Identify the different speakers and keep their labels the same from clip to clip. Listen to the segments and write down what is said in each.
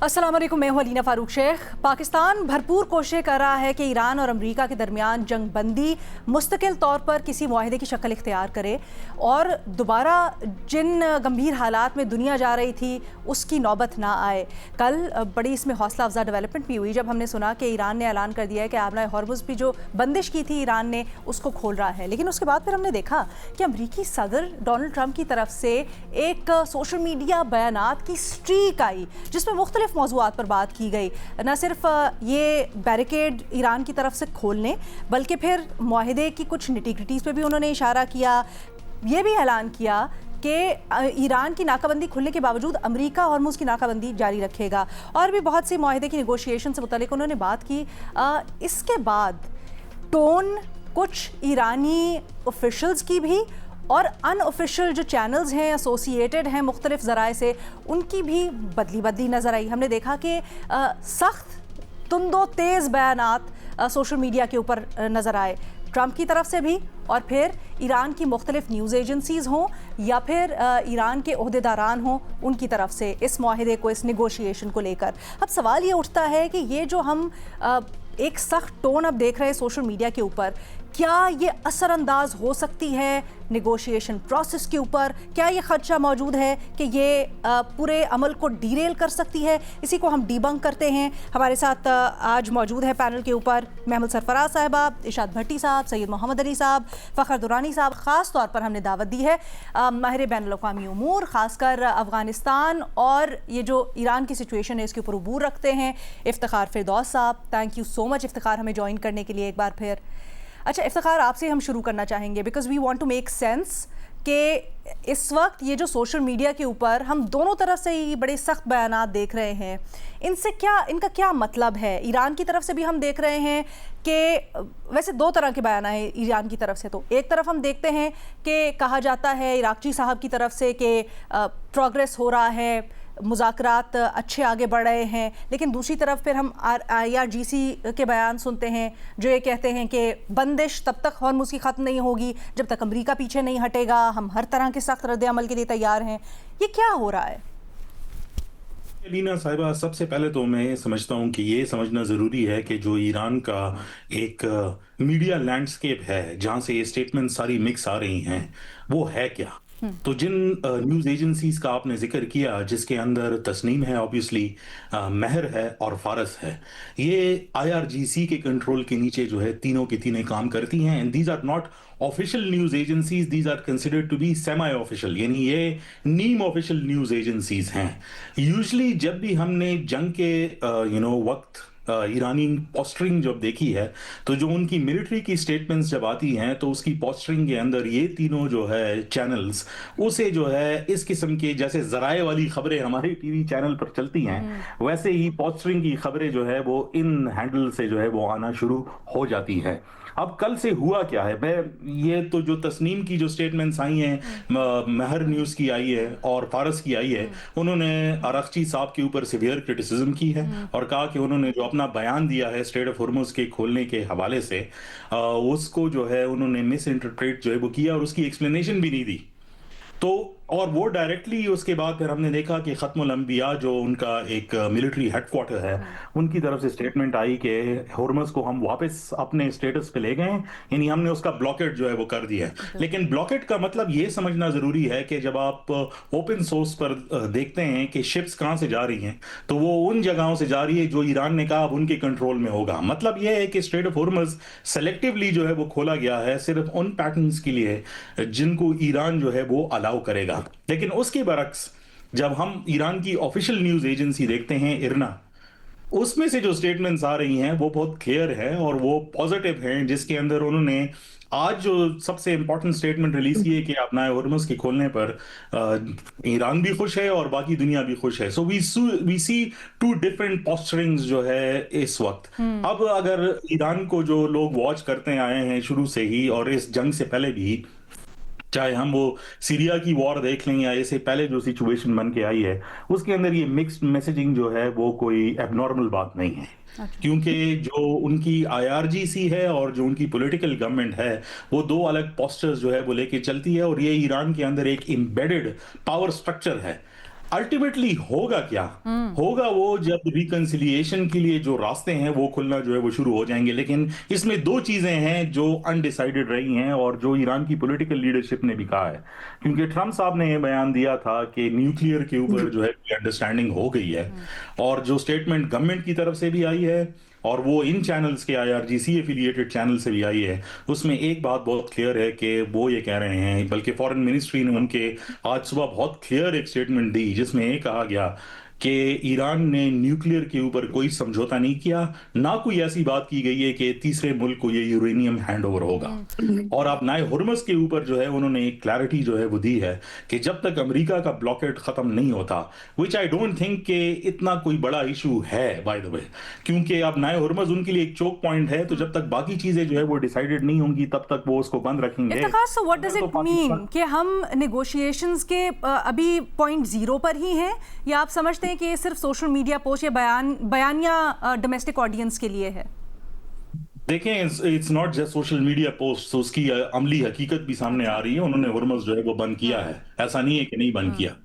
Speaker 1: السلام علیکم، میں ہوں علینا فاروق شیخ۔ پاکستان بھرپور کوششیں کر رہا ہے کہ ایران اور امریکہ کے درمیان جنگ بندی مستقل طور پر کسی معاہدے کی شکل اختیار کرے اور دوبارہ جن گمبھیر حالات میں دنیا جا رہی تھی اس کی نوبت نہ آئے۔ کل بڑی اس میں حوصلہ افزا ڈیولپمنٹ بھی ہوئی جب ہم نے سنا کہ ایران نے اعلان کر دیا ہے کہ آبنائے ہارمز بھی جو بندش کی تھی ایران نے اس کو کھول رہا ہے، لیکن اس کے بعد پھر ہم نے دیکھا کہ امریکی صدر ڈونلڈ ٹرمپ کی طرف سے ایک سوشل میڈیا بیانات کی سٹریک آئی جس میں مختلف موضوعات پر بات کی گئی۔ نہ صرف یہ بیریکیڈ ایران کی طرف سے کھولنے بلکہ پھر معاہدے کی کچھ نٹی گریٹیز پہ بھی انہوں نے اشارہ کیا، یہ بھی اعلان کیا کہ ایران کی ناکہ بندی کھلنے کے باوجود امریکہ ہارمز کی ناکہ بندی جاری رکھے گا، اور بھی بہت سی معاہدے کی نیگوشیشن سے متعلق انہوں نے بات کی۔ اس کے بعد ٹون کچھ ایرانی آفیشلز کی بھی اور ان آفیشل جو چینلز ہیں ایسوسیٹڈ ہیں مختلف ذرائع سے ان کی بھی بدلی نظر آئی۔ ہم نے دیکھا کہ سخت تند و تیز بیانات سوشل میڈیا کے اوپر نظر آئے، ٹرمپ کی طرف سے بھی اور پھر ایران کی مختلف نیوز ایجنسیز ہوں یا پھر ایران کے عہدیداران ہوں ان کی طرف سے اس معاہدے کو، اس نیگوشیشن کو لے کر۔ اب سوال یہ اٹھتا ہے کہ یہ جو ہم ایک سخت ٹون اب دیکھ رہے ہیں سوشل میڈیا کے اوپر، کیا یہ اثر انداز ہو سکتی ہے نیگوشیشن پروسیس کے اوپر؟ کیا یہ خدشہ موجود ہے کہ یہ پورے عمل کو ڈیریل کر سکتی ہے؟ اسی کو ہم ڈی بنک کرتے ہیں۔ ہمارے ساتھ آج موجود ہے پینل کے اوپر محمد سرفراز صاحبہ، اشاد بھٹی صاحب، سید محمد علی صاحب، فخر دورانی صاحب۔ خاص طور پر ہم نے دعوت دی ہے ماہر بین الاقوامی امور، خاص کر افغانستان اور یہ جو ایران کی سچویشن ہے اس کے اوپر عبور رکھتے ہیں، افتخار فردوس صاحب۔ تھینک یو سو مچ افتخار ہمیں جوائن کرنے کے لیے ایک بار پھر۔ اچھا افتخار، آپ سے ہم شروع کرنا چاہیں گے because we want to make sense کہ اس وقت یہ جو سوشل میڈیا کے اوپر ہم دونوں طرف سے ہی بڑے سخت بیانات دیکھ رہے ہیں، ان کا کیا مطلب ہے؟ ایران کی طرف سے بھی ہم دیکھ رہے ہیں کہ ویسے دو طرح کے بیان ہیں ایران کی طرف سے۔ تو ایک طرف ہم دیکھتے ہیں کہ کہا جاتا ہے عراقچی صاحب کی طرف سے کہ پروگریس ہو رہا ہے، مذاکرات اچھے آگے بڑھ رہے ہیں، لیکن دوسری طرف پھر ہم IRGC کے بیان سنتے ہیں جو یہ کہتے ہیں کہ بندش تب تک ہارمز کی ختم نہیں ہوگی جب تک امریکہ پیچھے نہیں ہٹے گا، ہم ہر طرح کے سخت رد عمل کے لیے تیار ہیں۔ یہ کیا ہو رہا ہے؟
Speaker 2: لینا صاحبہ، سب سے پہلے تو میں سمجھتا ہوں کہ یہ سمجھنا ضروری ہے کہ جو ایران کا ایک میڈیا لینڈسکیپ ہے جہاں سے یہ سٹیٹمنٹ ساری مکس آ رہی ہیں وہ ہے کیا۔ تو جن نیوز ایجنسیز کا آپ نے ذکر کیا جس کے اندر تسنیم ہے، آبویسلی مہر ہے اور فارس ہے، یہ IRGC کے کنٹرول کے نیچے جو ہے تینوں کی تینیں کام کرتی ہیں۔ And these are not official news agencies, these are considered to be semi official, یعنی یہ نیم آفیشیل نیوز ایجنسیز ہیں۔ یوزلی جب بھی ہم نے جنگ کے وقت ایرانی پوسٹرنگ جب دیکھی ہے تو جو ان کی ملٹری کی سٹیٹمنٹس جب آتی ہیں تو اس کی پوسٹرنگ کے اندر یہ تینوں جو ہے چینلز اسے جو ہے اس قسم کے جیسے ذرائع والی خبریں ہمارے ٹی وی چینل پر چلتی ہیں ویسے ہی پوسٹرنگ کی خبریں جو ہے وہ ان ہینڈل سے جو ہے وہ آنا شروع ہو جاتی ہیں۔ اب کل سے ہوا کیا ہے؟ یہ تو جو تسنیم کی جو سٹیٹمنٹس آئی ہیں، مہر نیوز کی آئی ہے اور فارس کی آئی ہے، انہوں نے عراقچی صاحب کے اوپر سیویئر کرٹیسزم کی ہے اور کہا کہ انہوں نے جو اپنا بیان دیا ہے اسٹریٹ آف ہارمز کے کھولنے کے حوالے سے اس کو جو ہے انہوں نے مس انٹرپریٹ جو ہے وہ کیا اور اس کی ایکسپلینیشن بھی نہیں دی۔ تو اور وہ ڈائریکٹلی اس کے بعد پھر ہم نے دیکھا کہ ختم الانبیاء جو ان کا ایک ملٹری ہیڈ کوارٹر ہے ان کی طرف سے سٹیٹمنٹ آئی کہ ہرمز کو ہم واپس اپنے سٹیٹس پہ لے گئے ہیں، یعنی ہم نے اس کا بلاکیٹ جو ہے وہ کر دیا ہے۔ لیکن بلاکیٹ کا مطلب یہ سمجھنا ضروری ہے کہ جب آپ اوپن سورس پر دیکھتے ہیں کہ شپس کہاں سے جا رہی ہیں تو وہ ان جگہوں سے جا رہی ہے جو ایران نے کہا اب ان کے کنٹرول میں ہوگا۔ مطلب یہ ہے کہ اسٹریٹ آف ہرمز سلیکٹیولی جو ہے وہ کھولا گیا ہے صرف ان پیٹرنز کے لیے جن کو ایران جو ہے وہ الاؤ کرے گا۔ لیکن اس کے برعکس جب ہم ایران کی آفیشیل نیوز ایجنسی دیکھتے ہیں IRNA، اس میں سے جو سٹیٹمنٹس آ رہی ہیں وہ بہت کلیئر ہیں اور وہ پازیٹیو ہیں، جس کے اندر انہوں نے آج جو سب سے امپورٹنٹ سٹیٹمنٹ ریلیز کی ہے کہ اپنائے ہرمز کے کھولنے پر ایران بھی خوش ہے اور باقی دنیا بھی خوش ہے۔ سو وی سی ٹو ڈفرنٹ پوسچرنگز جو ہے اس وقت۔ اب اگر ایران کو جو لوگ واچ کرتے آئے ہیں شروع سے ہی اور اس جنگ سے پہلے بھی، चाहे हम वो सीरिया की वॉर देख लें या इससे पहले जो सिचुएशन बन के आई है, उसके अंदर ये मिक्स्ड मैसेजिंग जो है वो कोई एबनॉर्मल बात नहीं है। क्योंकि जो उनकी आईआरजीसी है और जो उनकी पॉलिटिकल गवर्नमेंट है, वो दो अलग पोस्टर्स जो है वो लेके चलती है, और ये ईरान के अंदर एक एम्बेडेड पावर स्ट्रक्चर है। अल्टीमेटली होगा क्या? होगा वो जब रिकंसिलिएशन के लिए जो रास्ते हैं वो खुलना जो है वो शुरू हो जाएंगे। लेकिन इसमें दो चीजें हैं जो अनडिसाइडेड रही हैं और जो ईरान की पॉलिटिकल लीडरशिप ने भी कहा है। क्योंकि ट्रम्प साहब ने ये बयान दिया था कि न्यूक्लियर के ऊपर जो है अंडरस्टैंडिंग हो गई है, और जो स्टेटमेंट गवर्नमेंट की तरफ से भी आई है और वो इन चैनल्स के आईआरजीसी एफिलिएटेड चैनल से भी आई है, उसमें एक बात बहुत क्लियर है कि वो ये कह रहे हैं, बल्कि फॉरेन मिनिस्ट्री ने उनके आज सुबह बहुत क्लियर एक स्टेटमेंट दी जिसमें ये कहा गया कि ईरान ने न्यूक्लियर के ऊपर कोई समझौता नहीं किया, ना कोई ऐसी बात की गई है कि तीसरे मुल्क को ये यूरेनियम हैंड ओवर होगा। और अब नाए हुर्मुज़ के ऊपर जो है उन्होंने एक क्लैरिटी जो है वो दी है कि जब तक अमेरिका का ब्लॉकेट खत्म नहीं होता, विच आई डोंट थिंक कि इतना कोई बड़ा इशू है बाय द वे, क्योंकि अब नाए हुर्मुज़ उनके लिए एक चोक पॉइंट है, तो जब तक बाकी चीजें जो है वो डिसाइडेड नहीं होंगी तब तक वो उसको बंद रखेंगे।
Speaker 1: So what does it mean कि हम नेगोशिएशंस के अभी पॉइंट जीरो पर ही हैं, या आप समझते हैं कि ये सिर्फ सोशल मीडिया पोस्ट या बयानिया डोमेस्टिक ऑडियंस के लिए है?
Speaker 2: देखें, it's not just social media post, उसकी अमली हकीकत भी सामने आ रही है। उन्होंने हुर्मुज़ जो है वो बंद किया है, ऐसा नहीं है कि नहीं बंद किया।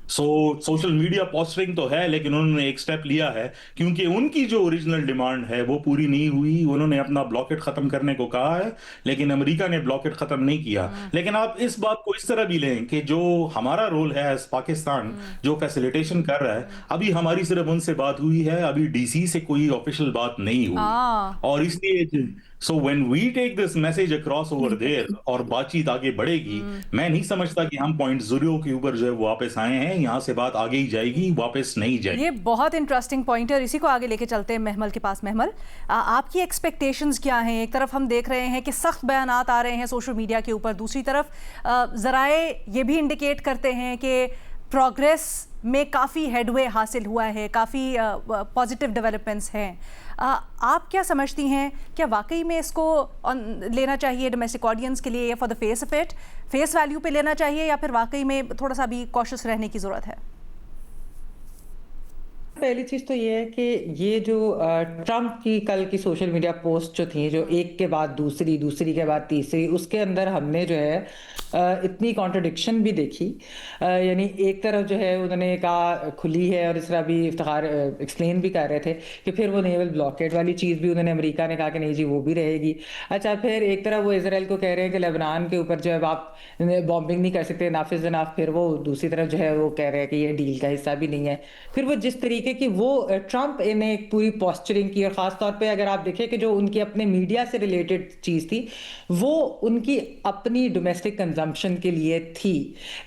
Speaker 2: सो सोशल मीडिया पोस्टरिंग तो है, लेकिन उन्होंने एक स्टेप लिया है क्योंकि उनकी जो ओरिजिनल डिमांड है वो पूरी नहीं हुई। उन्होंने अपना ब्लॉकेट खत्म करने को कहा है, लेकिन अमेरिका ने ब्लॉकेट खत्म नहीं किया। लेकिन आप इस बात को इस तरह भी लें कि जो हमारा रोल है एज पाकिस्तान जो फैसिलिटेशन कर रहा है, अभी हमारी सिर्फ उनसे बात हुई है, अभी डीसी से कोई ऑफिशियल बात नहीं हुई। और इसलिए so when we take this message across over there और बातचीत आगे बढ़ेगी, मैं नहीं समझता कि हम पॉइंट जीरो के ऊपर जो है वो वापस आए हैं। यहाँ से बात आगे ही जाएगी, वापस नहीं जाएगी।
Speaker 1: ये बहुत इंटरेस्टिंग पॉइंट है और इसी को आगे लेके चलते हैं महमल के पास। महमल, आपकी एक्सपेक्टेशंस क्या हैं? एक तरफ हम देख रहे हैं कि सख्त बयानात आ रहे हैं सोशल मीडिया के ऊपर, दूसरी तरफ ज़राए ये भी इंडिकेट करते हैं कि प्रोग्रेस में काफ़ी हेडवे हासिल हुआ है, काफ़ी पॉजिटिव डेवलपमेंट्स हैं। आप क्या समझती हैं, क्या वाकई में इसको लेना चाहिए डोमेस्टिक ऑडियंस के लिए, या for the face of it, face value पे लेना चाहिए, या फिर वाकई में थोड़ा सा भी कॉशियस रहने की ज़रूरत है?
Speaker 3: पहली चीज तो ये है कि ये जो ट्रम्प की कल की सोशल मीडिया पोस्ट जो थी, जो एक के बाद दूसरी, दूसरी के बाद तीसरी, उसके अंदर हमने जो है इतनी कॉन्ट्रडिक्शन भी देखी। यानी एक तरफ जो है उन्होंने कहा खुली है, और इस तरह भी इफ्तिखार एक्सप्लेन भी कर रहे थे कि फिर वो नेवल ब्लॉकेट वाली चीज़ भी उन्होंने, अमेरिका ने कहा कि नहीं जी वो भी रहेगी। अच्छा, फिर एक तरफ वो इसराइल को कह रहे हैं कि लेबनान के ऊपर जो है आप बॉम्बिंग नहीं कर सकते, नाफिज नाफ, फिर वो दूसरी तरफ जो है वो कह रहे हैं कि ये डील का हिस्सा भी नहीं है। फिर वो जिस तरीके कि वो ट्रम्प ने एक पूरी पोस्चरिंग की, और ख़ास तौर पे अगर आप देखें कि जो उनकी अपने मीडिया से रिलेटेड चीज़ थी वो उनकी अपनी डोमेस्टिक कंजम्पशन के लिए थी,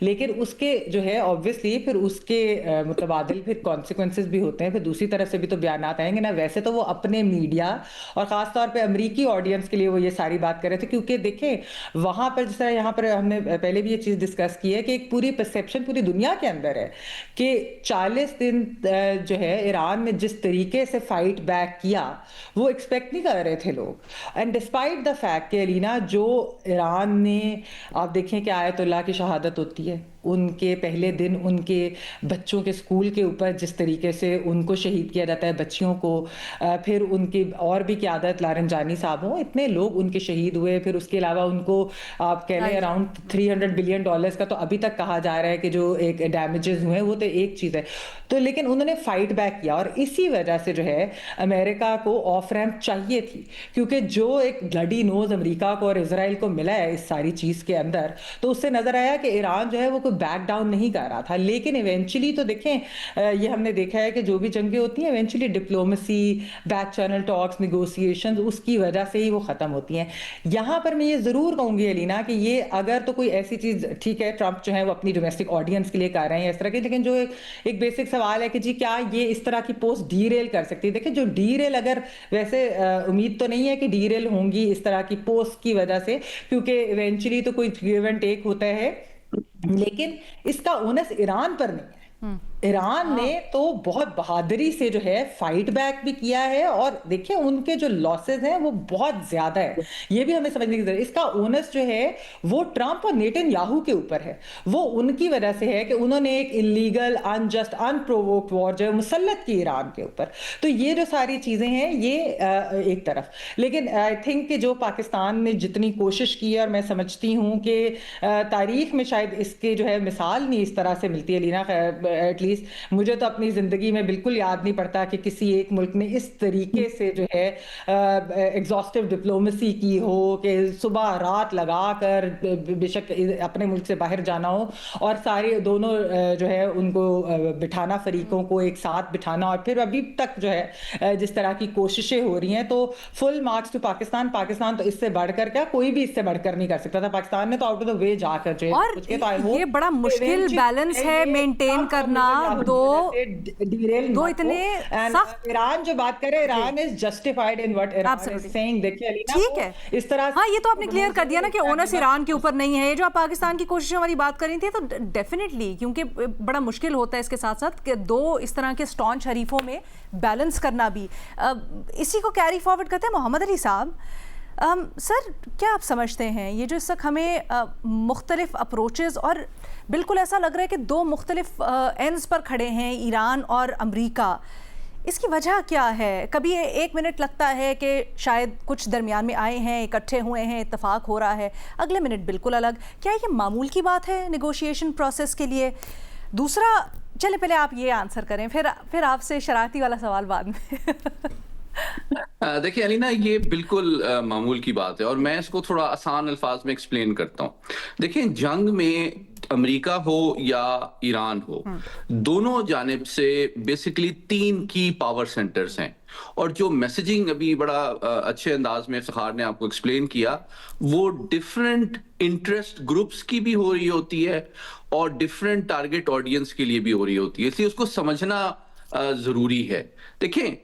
Speaker 3: लेकिन उसके जो है ऑब्वियसली फिर उसके मुतबादिल फिर कॉन्सिक्वेंसेस भी होते हैं, फिर दूसरी तरफ से भी तो बयानात आएंगे ना। वैसे तो वो अपने मीडिया और ख़ास तौर पे अमरीकी ऑडियंस के लिए वो ये सारी बात कर रहे थे, क्योंकि देखें वहाँ पर जिस तरह यहाँ पर हमने पहले भी ये चीज़ डिस्कस की है कि एक पूरी परसेप्शन पूरी दुनिया के अंदर है कि 40 दिन जो है ईरान ने जिस तरीके से फाइट बैक किया वो एक्सपेक्ट नहीं कर रहे थे लोग। एंड डिस्पाइट द फैक्ट कि अलीना, जो ईरान ने, आप देखें कि आयतुल्लाह की शहादत होती है, उनके पहले दिन उनके बच्चों के स्कूल के ऊपर जिस तरीके से उनको शहीद किया जाता है, बच्चियों को, फिर उनकी और भी क़यादत लारंजानी साहब हों, इतने लोग उनके शहीद हुए। फिर उसके अलावा उनको आप कह लें अराउंड $300 बिलियन का तो अभी तक कहा जा रहा है कि जो एक डैमेजेस हुए वो तो एक चीज़ है। तो लेकिन उन्होंने फाइट बैक किया, और इसी वजह से जो है अमेरिका को ऑफ रैम्प चाहिए थी, क्योंकि जो एक ब्लडी नोज अमेरिका को और इजराइल को मिला है इस सारी चीज़ के अंदर, तो उससे नज़र आया कि ईरान जो है वो बैक डाउन नहीं कर रहा था। लेकिन इवेंचुअली तो देखें ये हमने देखा है कि जो भी जंगें होती हैं eventually diplomacy, back channel talks, negotiations, उसकी वजह से ही वो ख़त्म होती हैं। यहाँ पर मैं ये ज़रूर कहूँगी अलीना कि ये अगर तो कोई ऐसी चीज़, ठीक है ट्रम्प जो है वो अपनी डोमेस्टिक ऑडियंस के लिए कर रहे हैं इस तरह की, लेकिन जो एक बेसिक सवाल है कि जी क्या ये इस तरह की पोस्ट डीरेल कर सकती है? देखिए जो डीरेल, अगर वैसे उम्मीद तो नहीं है कि डीरेल होंगी इस तरह की पोस्ट की वजह से, क्योंकि इवेंचुअली तो कोई गिव एंड टेक होता है, लेकिन इसका ओनस ईरान पर नहीं है। ایران نے تو بہت بہادری سے جو ہے فائٹ بیک بھی کیا ہے، اور دیکھیں ان کے جو لاسز ہیں وہ بہت زیادہ ہے، یہ بھی ہمیں سمجھنے کی ضرورت ہے۔ اس کا اونس جو ہے وہ ٹرمپ اور نیتن یاہو کے اوپر ہے، وہ ان کی وجہ سے ہے کہ انہوں نے ایک انلیگل، انجسٹ، انپرووکڈ وار جو ہے مسلط کی ایران کے اوپر۔ تو یہ جو ساری چیزیں ہیں یہ ایک طرف، لیکن آئی تھنک کہ جو پاکستان نے جتنی کوشش کی ہے، اور میں سمجھتی ہوں کہ تاریخ میں شاید اس کے جو ہے مثال نہیں اس طرح سے ملتی ہے لینا، ایٹ لیسٹ مجھے تو اپنی زندگی میں بالکل یاد نہیں پڑتا کہ کسی ایک ملک نے اس طریقے سے جو ہے ایگزاسٹو ڈپلومیسی کی ہو کہ صبح رات لگا کر بے شک اپنے ملک سے باہر جانا ہو، اور سارے دونوں جو ہے ان کو بٹھانا، فریقوں کو ایک ساتھ بٹھانا، اور پھر ابھی تک جو ہے جس طرح کی کوششیں ہو رہی ہیں، تو فل مارکس ٹو پاکستان۔ پاکستان تو اس سے بڑھ کر کیا، کوئی بھی اس سے بڑھ کر نہیں کر سکتا تھا، پاکستان نے تو آؤٹ آف دا وے جا کر جو ہے،
Speaker 1: اور یہ بڑا مشکل بیلنس ہے مینٹین کرنا، دو اتنے سخت۔
Speaker 3: ایران جو بات کرے، Iran is justified in what Iran is saying۔ دیکھیں علینا،
Speaker 1: ٹھیک ہے،
Speaker 3: اس طرح
Speaker 1: ہاں یہ تو آپ نے کلیئر کر دیا نا کہ اونس ایران کے اوپر نہیں ہے۔ یہ جو آپ پاکستان کی کوششوں والی بات کر رہی تھی، تو ڈیفینیٹلی کیونکہ بڑا مشکل ہوتا ہے اس کے ساتھ ساتھ کہ دو اس طرح کے اسٹانچ حریفوں میں بیلنس کرنا بھی۔ اسی کو کیری فارورڈ کرتے ہیں محمد علی صاحب۔ سر کیا آپ سمجھتے ہیں یہ جو اس وقت ہمیں مختلف اپروچز، اور بالکل ایسا لگ رہا ہے کہ دو مختلف اینڈز پر کھڑے ہیں ایران اور امریکہ، اس کی وجہ کیا ہے؟ کبھی ایک منٹ لگتا ہے کہ شاید کچھ درمیان میں آئے ہیں، اکٹھے ہوئے ہیں، اتفاق ہو رہا ہے، اگلے منٹ بالکل الگ۔ کیا یہ معمول کی بات ہے نیگوشیشن پروسیس کے لیے؟ دوسرا، چلے پہلے آپ یہ آنسر کریں، پھر آپ سے شرارتی والا سوال بعد میں۔
Speaker 4: دیکھیں علینا، یہ بالکل معمول کی بات ہے، اور میں اس کو تھوڑا آسان الفاظ میں ایکسپلین کرتا ہوں۔ دیکھیں، جنگ میں امریکہ ہو یا ایران ہو، دونوں جانب سے بیسیکلی 3 کی پاور سینٹرز ہیں، اور جو میسیجنگ ابھی بڑا اچھے انداز میں افتخار نے آپ کو ایکسپلین کیا، وہ ڈیفرنٹ انٹرسٹ گروپس کی بھی ہو رہی ہوتی ہے، اور ڈیفرنٹ ٹارگٹ آڈینس کے لیے بھی ہو رہی ہوتی ہے، اس لیے اس کو سمجھنا ضروری ہے۔ دیکھیں،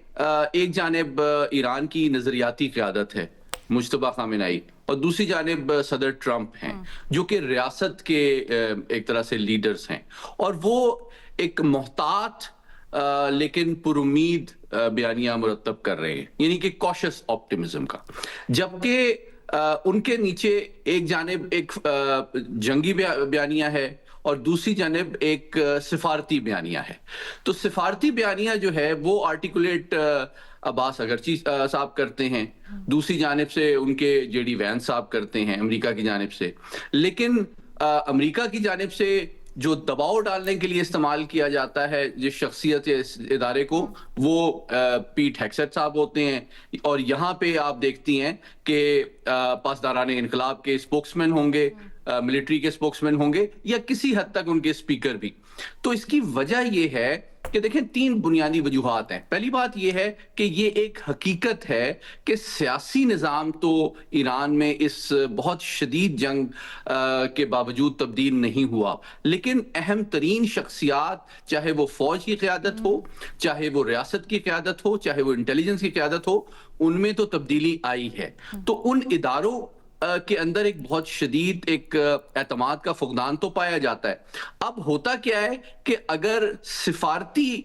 Speaker 4: ایک جانب ایران کی نظریاتی قیادت ہے مجتبیٰ خامنہ ای، اور دوسری جانب صدر ٹرمپ ہیں جو کہ ریاست کے ایک طرح سے لیڈرز ہیں، اور وہ ایک محتاط لیکن پر امید بیانیہ مرتب کر رہے ہیں، یعنی کہ کوشس آپٹیمزم کا، جبکہ ان کے نیچے ایک جانب ایک جنگی بیانیہ ہے، اور دوسری جانب ایک سفارتی بیانیہ ہے۔ تو سفارتی بیانیہ جو ہے وہ آرٹیکولیٹ عباس اگرچی صاحب کرتے ہیں، دوسری جانب سے ان کے جے ڈی وینس صاحب کرتے ہیں امریکہ کی جانب سے، لیکن امریکہ کی جانب سے جو دباؤ ڈالنے کے لیے استعمال کیا جاتا ہے جس شخصیت اس ادارے کو، وہ پیٹ ہیگسیٹ صاحب ہوتے ہیں، اور یہاں پہ آپ دیکھتی ہیں کہ پاسداران انقلاب کے اسپوکسمین ہوں گے، ملٹری کے اسپوکسمین ہوں گے، یا کسی حد تک ان کے اسپیکر بھی۔ تو اس کی وجہ یہ ہے کہ دیکھیں 3 بنیادی وجوہات ہیں۔ پہلی بات یہ ہے کہ یہ ایک حقیقت ہے کہ سیاسی نظام تو ایران میں اس بہت شدید جنگ کے باوجود تبدیل نہیں ہوا، لیکن اہم ترین شخصیات، چاہے وہ فوج کی قیادت ہو، چاہے وہ ریاست کی قیادت ہو، چاہے وہ انٹیلیجنس کی قیادت ہو، ان میں تو تبدیلی آئی ہے۔ تو ان اداروں کے اندر ایک بہت شدید ایک اعتماد کا فقدان تو پایا جاتا ہے۔ اب ہوتا کیا ہے کہ اگر سفارتی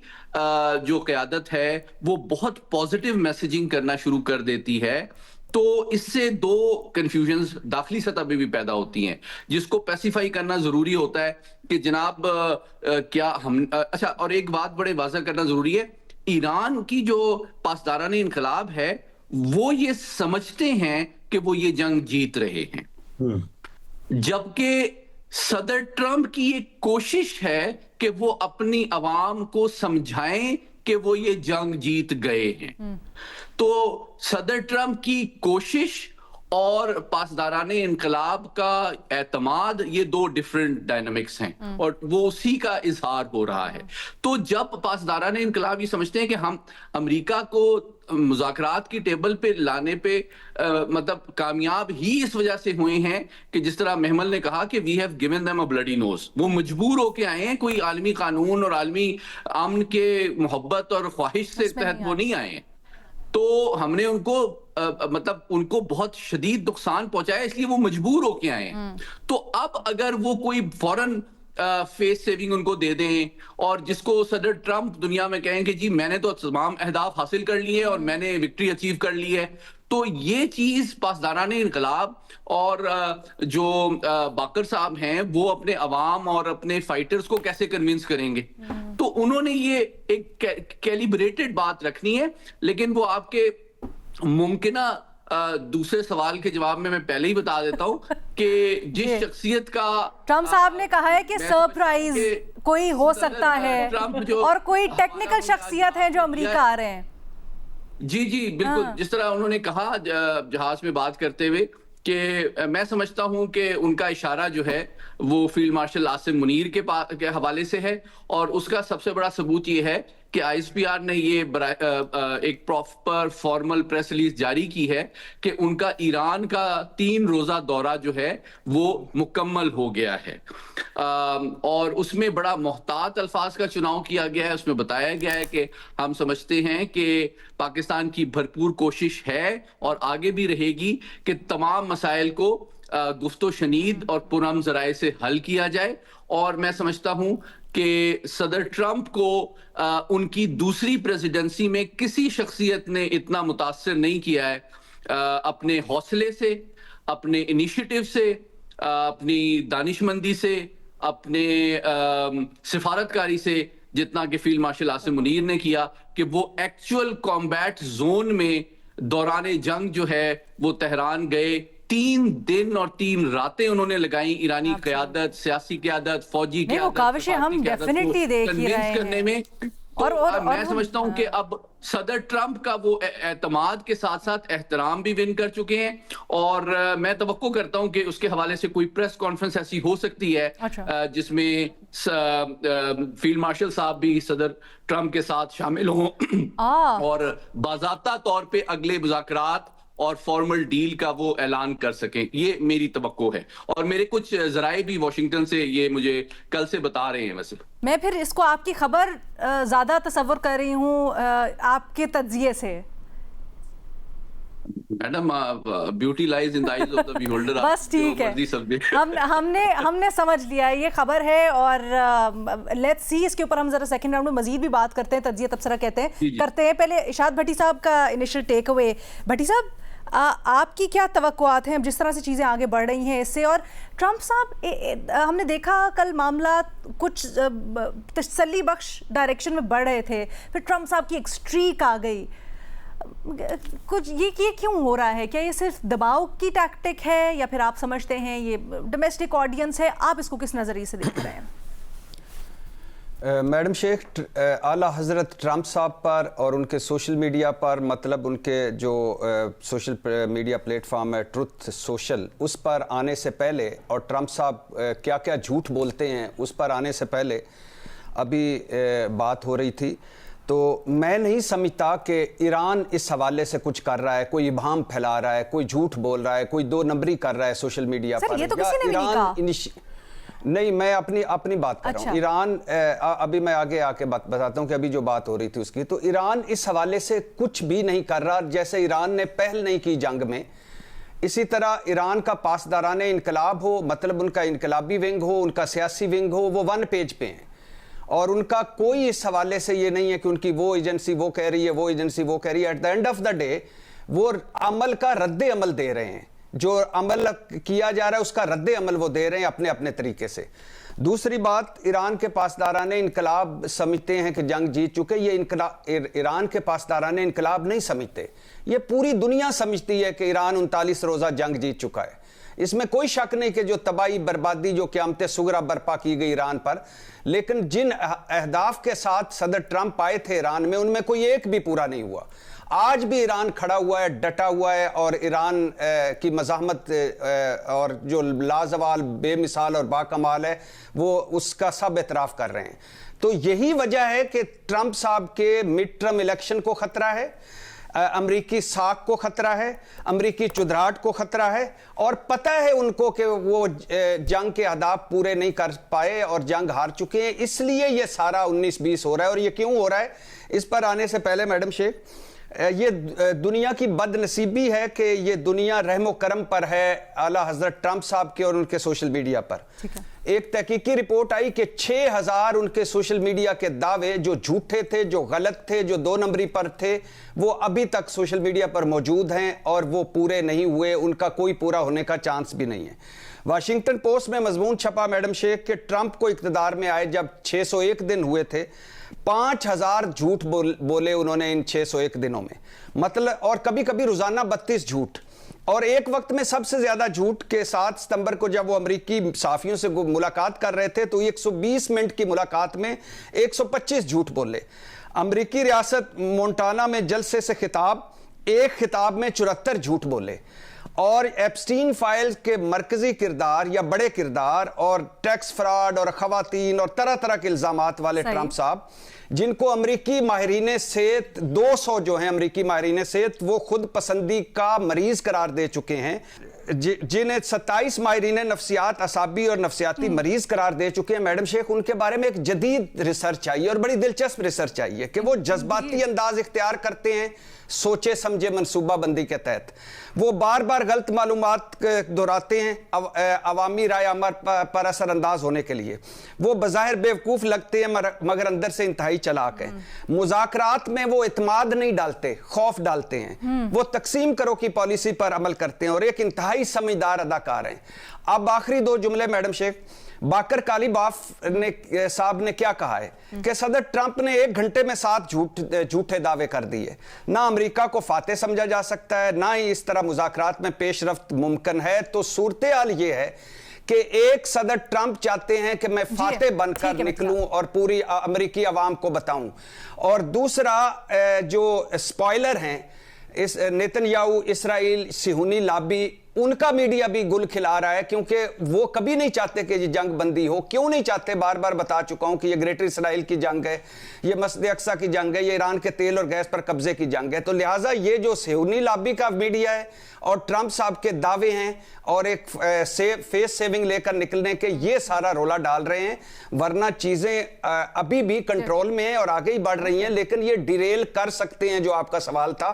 Speaker 4: جو قیادت ہے وہ بہت پازیٹیو میسیجنگ کرنا شروع کر دیتی ہے، تو اس سے 2 کنفیوژنز داخلی سطح پہ بھی پیدا ہوتی ہیں، جس کو پیسیفائی کرنا ضروری ہوتا ہے کہ جناب کیا ہم اچھا، اور ایک بات بڑے واضح کرنا ضروری ہے، ایران کی جو پاسداران انقلاب ہے وہ یہ سمجھتے ہیں کہ وہ یہ جنگ جیت رہے ہیں، جبکہ صدر ٹرمپ کی ایک کوشش ہے کہ وہ اپنی عوام کو سمجھائیں کہ وہ یہ جنگ جیت گئے ہیں۔ تو صدر ٹرمپ کی کوشش اور پاسداران انقلاب کا اعتماد، یہ 2 ڈیفرنٹ ڈائنامکس ہیں، اور وہ اسی کا اظہار ہو رہا ہے۔ تو جب پاسداران انقلاب یہ سمجھتے ہیں کہ ہم امریکہ کو مذاکرات کی ٹیبل پہ لانے پہ مطلب کامیاب ہی اس وجہ سے ہوئے ہیں کہ جس طرح محمل نے کہا کہ we have given them a bloody nose, وہ مجبور ہو کے آئے ہیں، کوئی عالمی قانون اور عالمی امن کے محبت اور خواہش سے تحت وہ نہیں آئے ہیں۔ تو ہم نے ان کو مطلب ان کو بہت شدید نقصان پہنچایا، اس لیے وہ مجبور ہو کے آئے ہیں۔ تو اب اگر وہ کوئی فوراً फेस सेविंग उनको दे दें, और जिसको सदर ट्रंप दुनिया में कहें कि जी मैंने तो तमाम अहदाफ हासिल कर लिए और मैंने विक्ट्री अचीव कर ली है। तो ये चीज पासदाराने इनकलाब और जो बाकर साहब हैं वो अपने अवाम और अपने फाइटर्स को कैसे कन्विंस करेंगे? तो उन्होंने ये एक कैलिब्रेटेड बात रखनी है, लेकिन वो आपके मुमकिना दूसरे सवाल के जवाब में मैं पहले ही बता देता हूं कि जिस शख्सियत का
Speaker 1: ट्रम्प साहब ने कहा है कि सरप्राइज कोई हो सकता है और कोई टेक्निकल शख्सियत है जो अमेरिका आ रहे हैं।
Speaker 4: जी बिल्कुल, जिस तरह उन्होंने कहा जहाज में बात करते हुए कि मैं समझता हूं कि उनका इशारा जो है वो फील्ड मार्शल आसिम मुनीर के हवाले से है, और उसका सबसे बड़ा सबूत ये है कि आईएसपीआर ने ये एक प्रॉपर फॉर्मल प्रेस रिलीज जारी की है कि उनका ईरान का 3 रोजा दौरा जो है वो मुकम्मल हो गया है, और उसमें बड़ा मोहतात अल्फाज का चुनाव किया गया है। उसमें बताया गया है कि हम समझते हैं कि पाकिस्तान की भरपूर कोशिश है और आगे भी रहेगी कि तमाम मसाइल को गुफ्तो शनीद और पुरअमन ज़राए से हल किया जाए, और मैं समझता हूं कि सदर ट्रंप को उनकी दूसरी प्रेसिडेंसी में किसी शख्सियत ने इतना मुतासिर नहीं किया है अपने हौसले से, अपने इनिशिएटिव से, अपनी दानिशमंदी से, अपने सिफारतकारी से, जितना कि फील्ड मार्शल आसिम मुनीर ने किया कि वो एक्चुअल कॉम्बैट जोन में दौरान जंग जो है वो तेहरान गए। 3 दिन और 3 रातें उन्होंने लगाई ईरानी क़यादत, सियासी क़यादत, फौजी क़यादत,
Speaker 1: काविशें हम डेफिनेटली देख ही रहे हैं
Speaker 4: करने में। और मैं समझता हूं कि अब सदर ट्रंप का वो एतमाद के साथ साथ एहतराम भी विन कर चुके हैं, और मैं तवक्को करता हूं कि उसके हवाले से कोई प्रेस कॉन्फ्रेंस ऐसी हो सकती है जिसमें फील्ड मार्शल साहब भी सदर ट्रंप के साथ शामिल हों और बाज़ाब्ता तौर पे अगले मुज़ाकरात और फॉर्मल डील का वो ऐलान कर सकें। ये मेरी तवक्को है, और मेरे कुछ ज़राए भी वाशिंगटन से ये मुझे कल से बता रहे हैं। वैसे
Speaker 1: मैं फिर इसको आपकी खबर ज़्यादा तसव्वुर कर रही हूँ आपके तज्जिए से।
Speaker 4: Madam, beauty lies in the eyes of the beholder.
Speaker 1: बस ठीक है, हमने समझ लिया, ये खबर है, और लेट्स सी इसके ऊपर हम जरा सेकंड राउंड में मजीद भी बात करते हैं, तज्जिया तबसरा करते हैं। पहले इशाद भट्टी साहब का इनिशियल टेक अवे। भट्टी साहब, आपकी क्या तवक्कुआत हैं जिस तरह से चीज़ें आगे बढ़ रही हैं इससे? और ट्रंप साहब, हमने देखा कल मामला कुछ तसल्ली बख्श डायरेक्शन में बढ़ रहे थे, फिर ट्रंप साहब की एक स्ट्रीक आ गई। कुछ ये क्यों हो रहा है? क्या ये सिर्फ दबाव की टैक्टिक है या फिर आप समझते हैं ये डोमेस्टिक ऑडियंस है? आप इसको किस नज़रिए से देख रहे हैं?
Speaker 5: मैडम शेख, आला हज़रत ट्रंप साहब पर और उनके सोशल मीडिया पर, मतलब उनके जो सोशल मीडिया प्लेटफॉर्म है ट्रुथ सोशल, उस पर आने से पहले, और ट्रंप साहब क्या क्या झूठ बोलते हैं उस पर आने से पहले अभी बात हो रही थी, तो मैं नहीं समझता कि ईरान इस हवाले से कुछ कर रहा है, कोई इबाम फैला रहा है, कोई झूठ बोल रहा है, कोई 2 नंबरी कर रहा है सोशल मीडिया पर।
Speaker 1: ये तो किसी ने भी नहीं कहा।
Speaker 5: नहीं, मैं अपनी बात कर रहा हूँ। ईरान, अभी मैं आगे आके बताता हूँ कि अभी जो बात हो रही थी उसकी, तो ईरान इस हवाले से कुछ भी नहीं कर रहा। जैसे ईरान ने पहल नहीं की जंग में, इसी तरह ईरान का पासदाराने इनकलाब हो, मतलब उनका इनकलाबी विंग हो, उनका सियासी विंग हो, वो 1 पेज पे हैं, और उनका कोई इस हवाले से ये नहीं है कि उनकी वो एजेंसी वो कह रही है, वो एजेंसी वो कह रही है। At the end of the day वो अमल का रद्द अमल दे रहे हैं, जो अमल किया जा रहा है उसका रद्द अमल वो दे रहे हैं अपने अपने तरीके से। दूसरी बात, ईरान के पासदाराने इनकलाब समझते हैं कि जंग जीत चुके। ये ईरान के पासदाराने इनकलाब नहीं समझते, ये पूरी दुनिया समझती है कि ईरान 39 रोज़ा जंग जीत चुका है। इसमें कोई शक नहीं कि जो तबाही बर्बादी, जो क़यामत सुगरा बर्पा की गई ईरान पर, लेकिन जिन अहदाफ के साथ सदर ट्रंप आए थे ईरान में, उनमें कोई एक भी पूरा नहीं हुआ। आज भी ईरान खड़ा हुआ है, डटा हुआ है, और ईरान की मज़ाहमत और जो लाजवाल, बेमिसाल और बाकमाल है, वो उसका सब एतराफ़ कर रहे हैं। तो यही वजह है कि ट्रंप साहब के मिड टर्म इलेक्शन को ख़तरा है, अमरीकी साख को खतरा है, अमरीकी चुधराहट को खतरा है, और पता है उनको कि वो जंग के अहदाफ पूरे नहीं कर पाए और जंग हार चुके हैं। इसलिए ये सारा 19-20 हो रहा है। और ये क्यों हो रहा है, इस पर आने से पहले मैडम शेख, ये दुनिया की बदनसीबी है कि ये दुनिया रहमो करम पर है आला हजरत ट्रंप साहब के और उनके सोशल मीडिया पर। एक तहकीकी रिपोर्ट आई कि 6000 उनके सोशल मीडिया के दावे जो झूठे थे, जो गलत थे, जो 2 नंबरी पर थे, वो अभी तक सोशल मीडिया पर मौजूद हैं और वो पूरे नहीं हुए, उनका कोई पूरा होने का चांस भी नहीं है। वाशिंगटन पोस्ट में मजमून छपा मैडम शेख के ट्रंप को इख्तिदार में आए जब 601 दिन हुए थे, 5000 झूठ बोले उन्होंने इन 601 दिनों में, मतलब, और कभी कभी रोजाना 32 झूठ। और एक वक्त में सबसे ज्यादा झूठ के 7 सितंबर को जब वो अमेरिकी सहाफियों से मुलाकात कर रहे थे तो 120 मिनट की मुलाकात में 125 झूठ बोले। अमेरिकी रियासत मोंटाना में जलसे से खिताब, एक खिताब में 74 झूठ बोले। और एप्स्टीन फाइल्स के मरकजी किरदार या बड़े किरदार और टैक्स फ्रॉड और खवातीन और तरह तरह के इल्जामात वाले ट्रंप साहब, जिनको अमरीकी माहिरीन सेहत 200 जो हैं अमरीकी माहिरीन सेहत वो खुद पसंदी का मरीज करार दे चुके हैं, जिन्हें 27 माहिरीन नफ्सियात असाबी और नफ्सियाती मरीज करार दे चुके हैं मैडम शेख, उनके बारे में एक जदीद रिसर्च चाहिए और बड़ी दिलचस्प रिसर्च चाहिए कि वो जज्बाती अंदाज इख्तियार करते हैं सोचे समझे मनसूबाबंदी के तहत, वो बार बार गलत मालूमात दोहराते हैं अवामी राय अमल पर असर अंदाज होने के लिए, वो बज़ाहिर बेवकूफ लगते हैं मगर अंदर से इंतहाई चालाक हैं, मुज़ाकरात में वो इत्मीनान नहीं डालते, खौफ डालते हैं, वो तकसीम करो की पॉलिसी पर अमल करते हैं और एक इंतहाई समझदार अदाकार हैं। अब आखिरी 2 जुमले मैडम शेख, बाकर कालीबाफ ने साहब ने क्या कहा है कि सदर ट्रंप ने 1 घंटे में 7 झूठे दावे कर दिए। ना अमेरिका को फातेह समझा जा सकता है, ना ही इस तरह मुज़ाकरात में पेशरफ्त मुमकिन है। तो सूरत हाल ये है कि एक सदर ट्रंप चाहते हैं कि मैं फातेह बनकर निकलूं और पूरी अमेरिकी आवाम को बताऊं, और दूसरा जो स्पॉइलर हैं इस नेतन्याहू, इसराइल, सिहूनी लॉबी, उनका मीडिया भी गुल खिला रहा है क्योंकि वो कभी नहीं चाहते कि ये जंग बंदी हो। क्यों नहीं चाहते? बार बार बता चुका हूं कि ये ग्रेटर इसराइल की जंग है, ये मस्जिद अक्सा की जंग है, ये ईरान के तेल और गैस पर कब्जे की जंग है। तो लिहाजा ये जो सिहूनी लॉबी का मीडिया है और ट्रंप साहब के दावे हैं और एक फेस सेविंग लेकर निकलने के, ये सारा रोला डाल रहे हैं, वरना चीजें अभी भी कंट्रोल में है और आगे ही बढ़ रही हैं। लेकिन ये डिरेल कर सकते हैं, जो आपका सवाल था,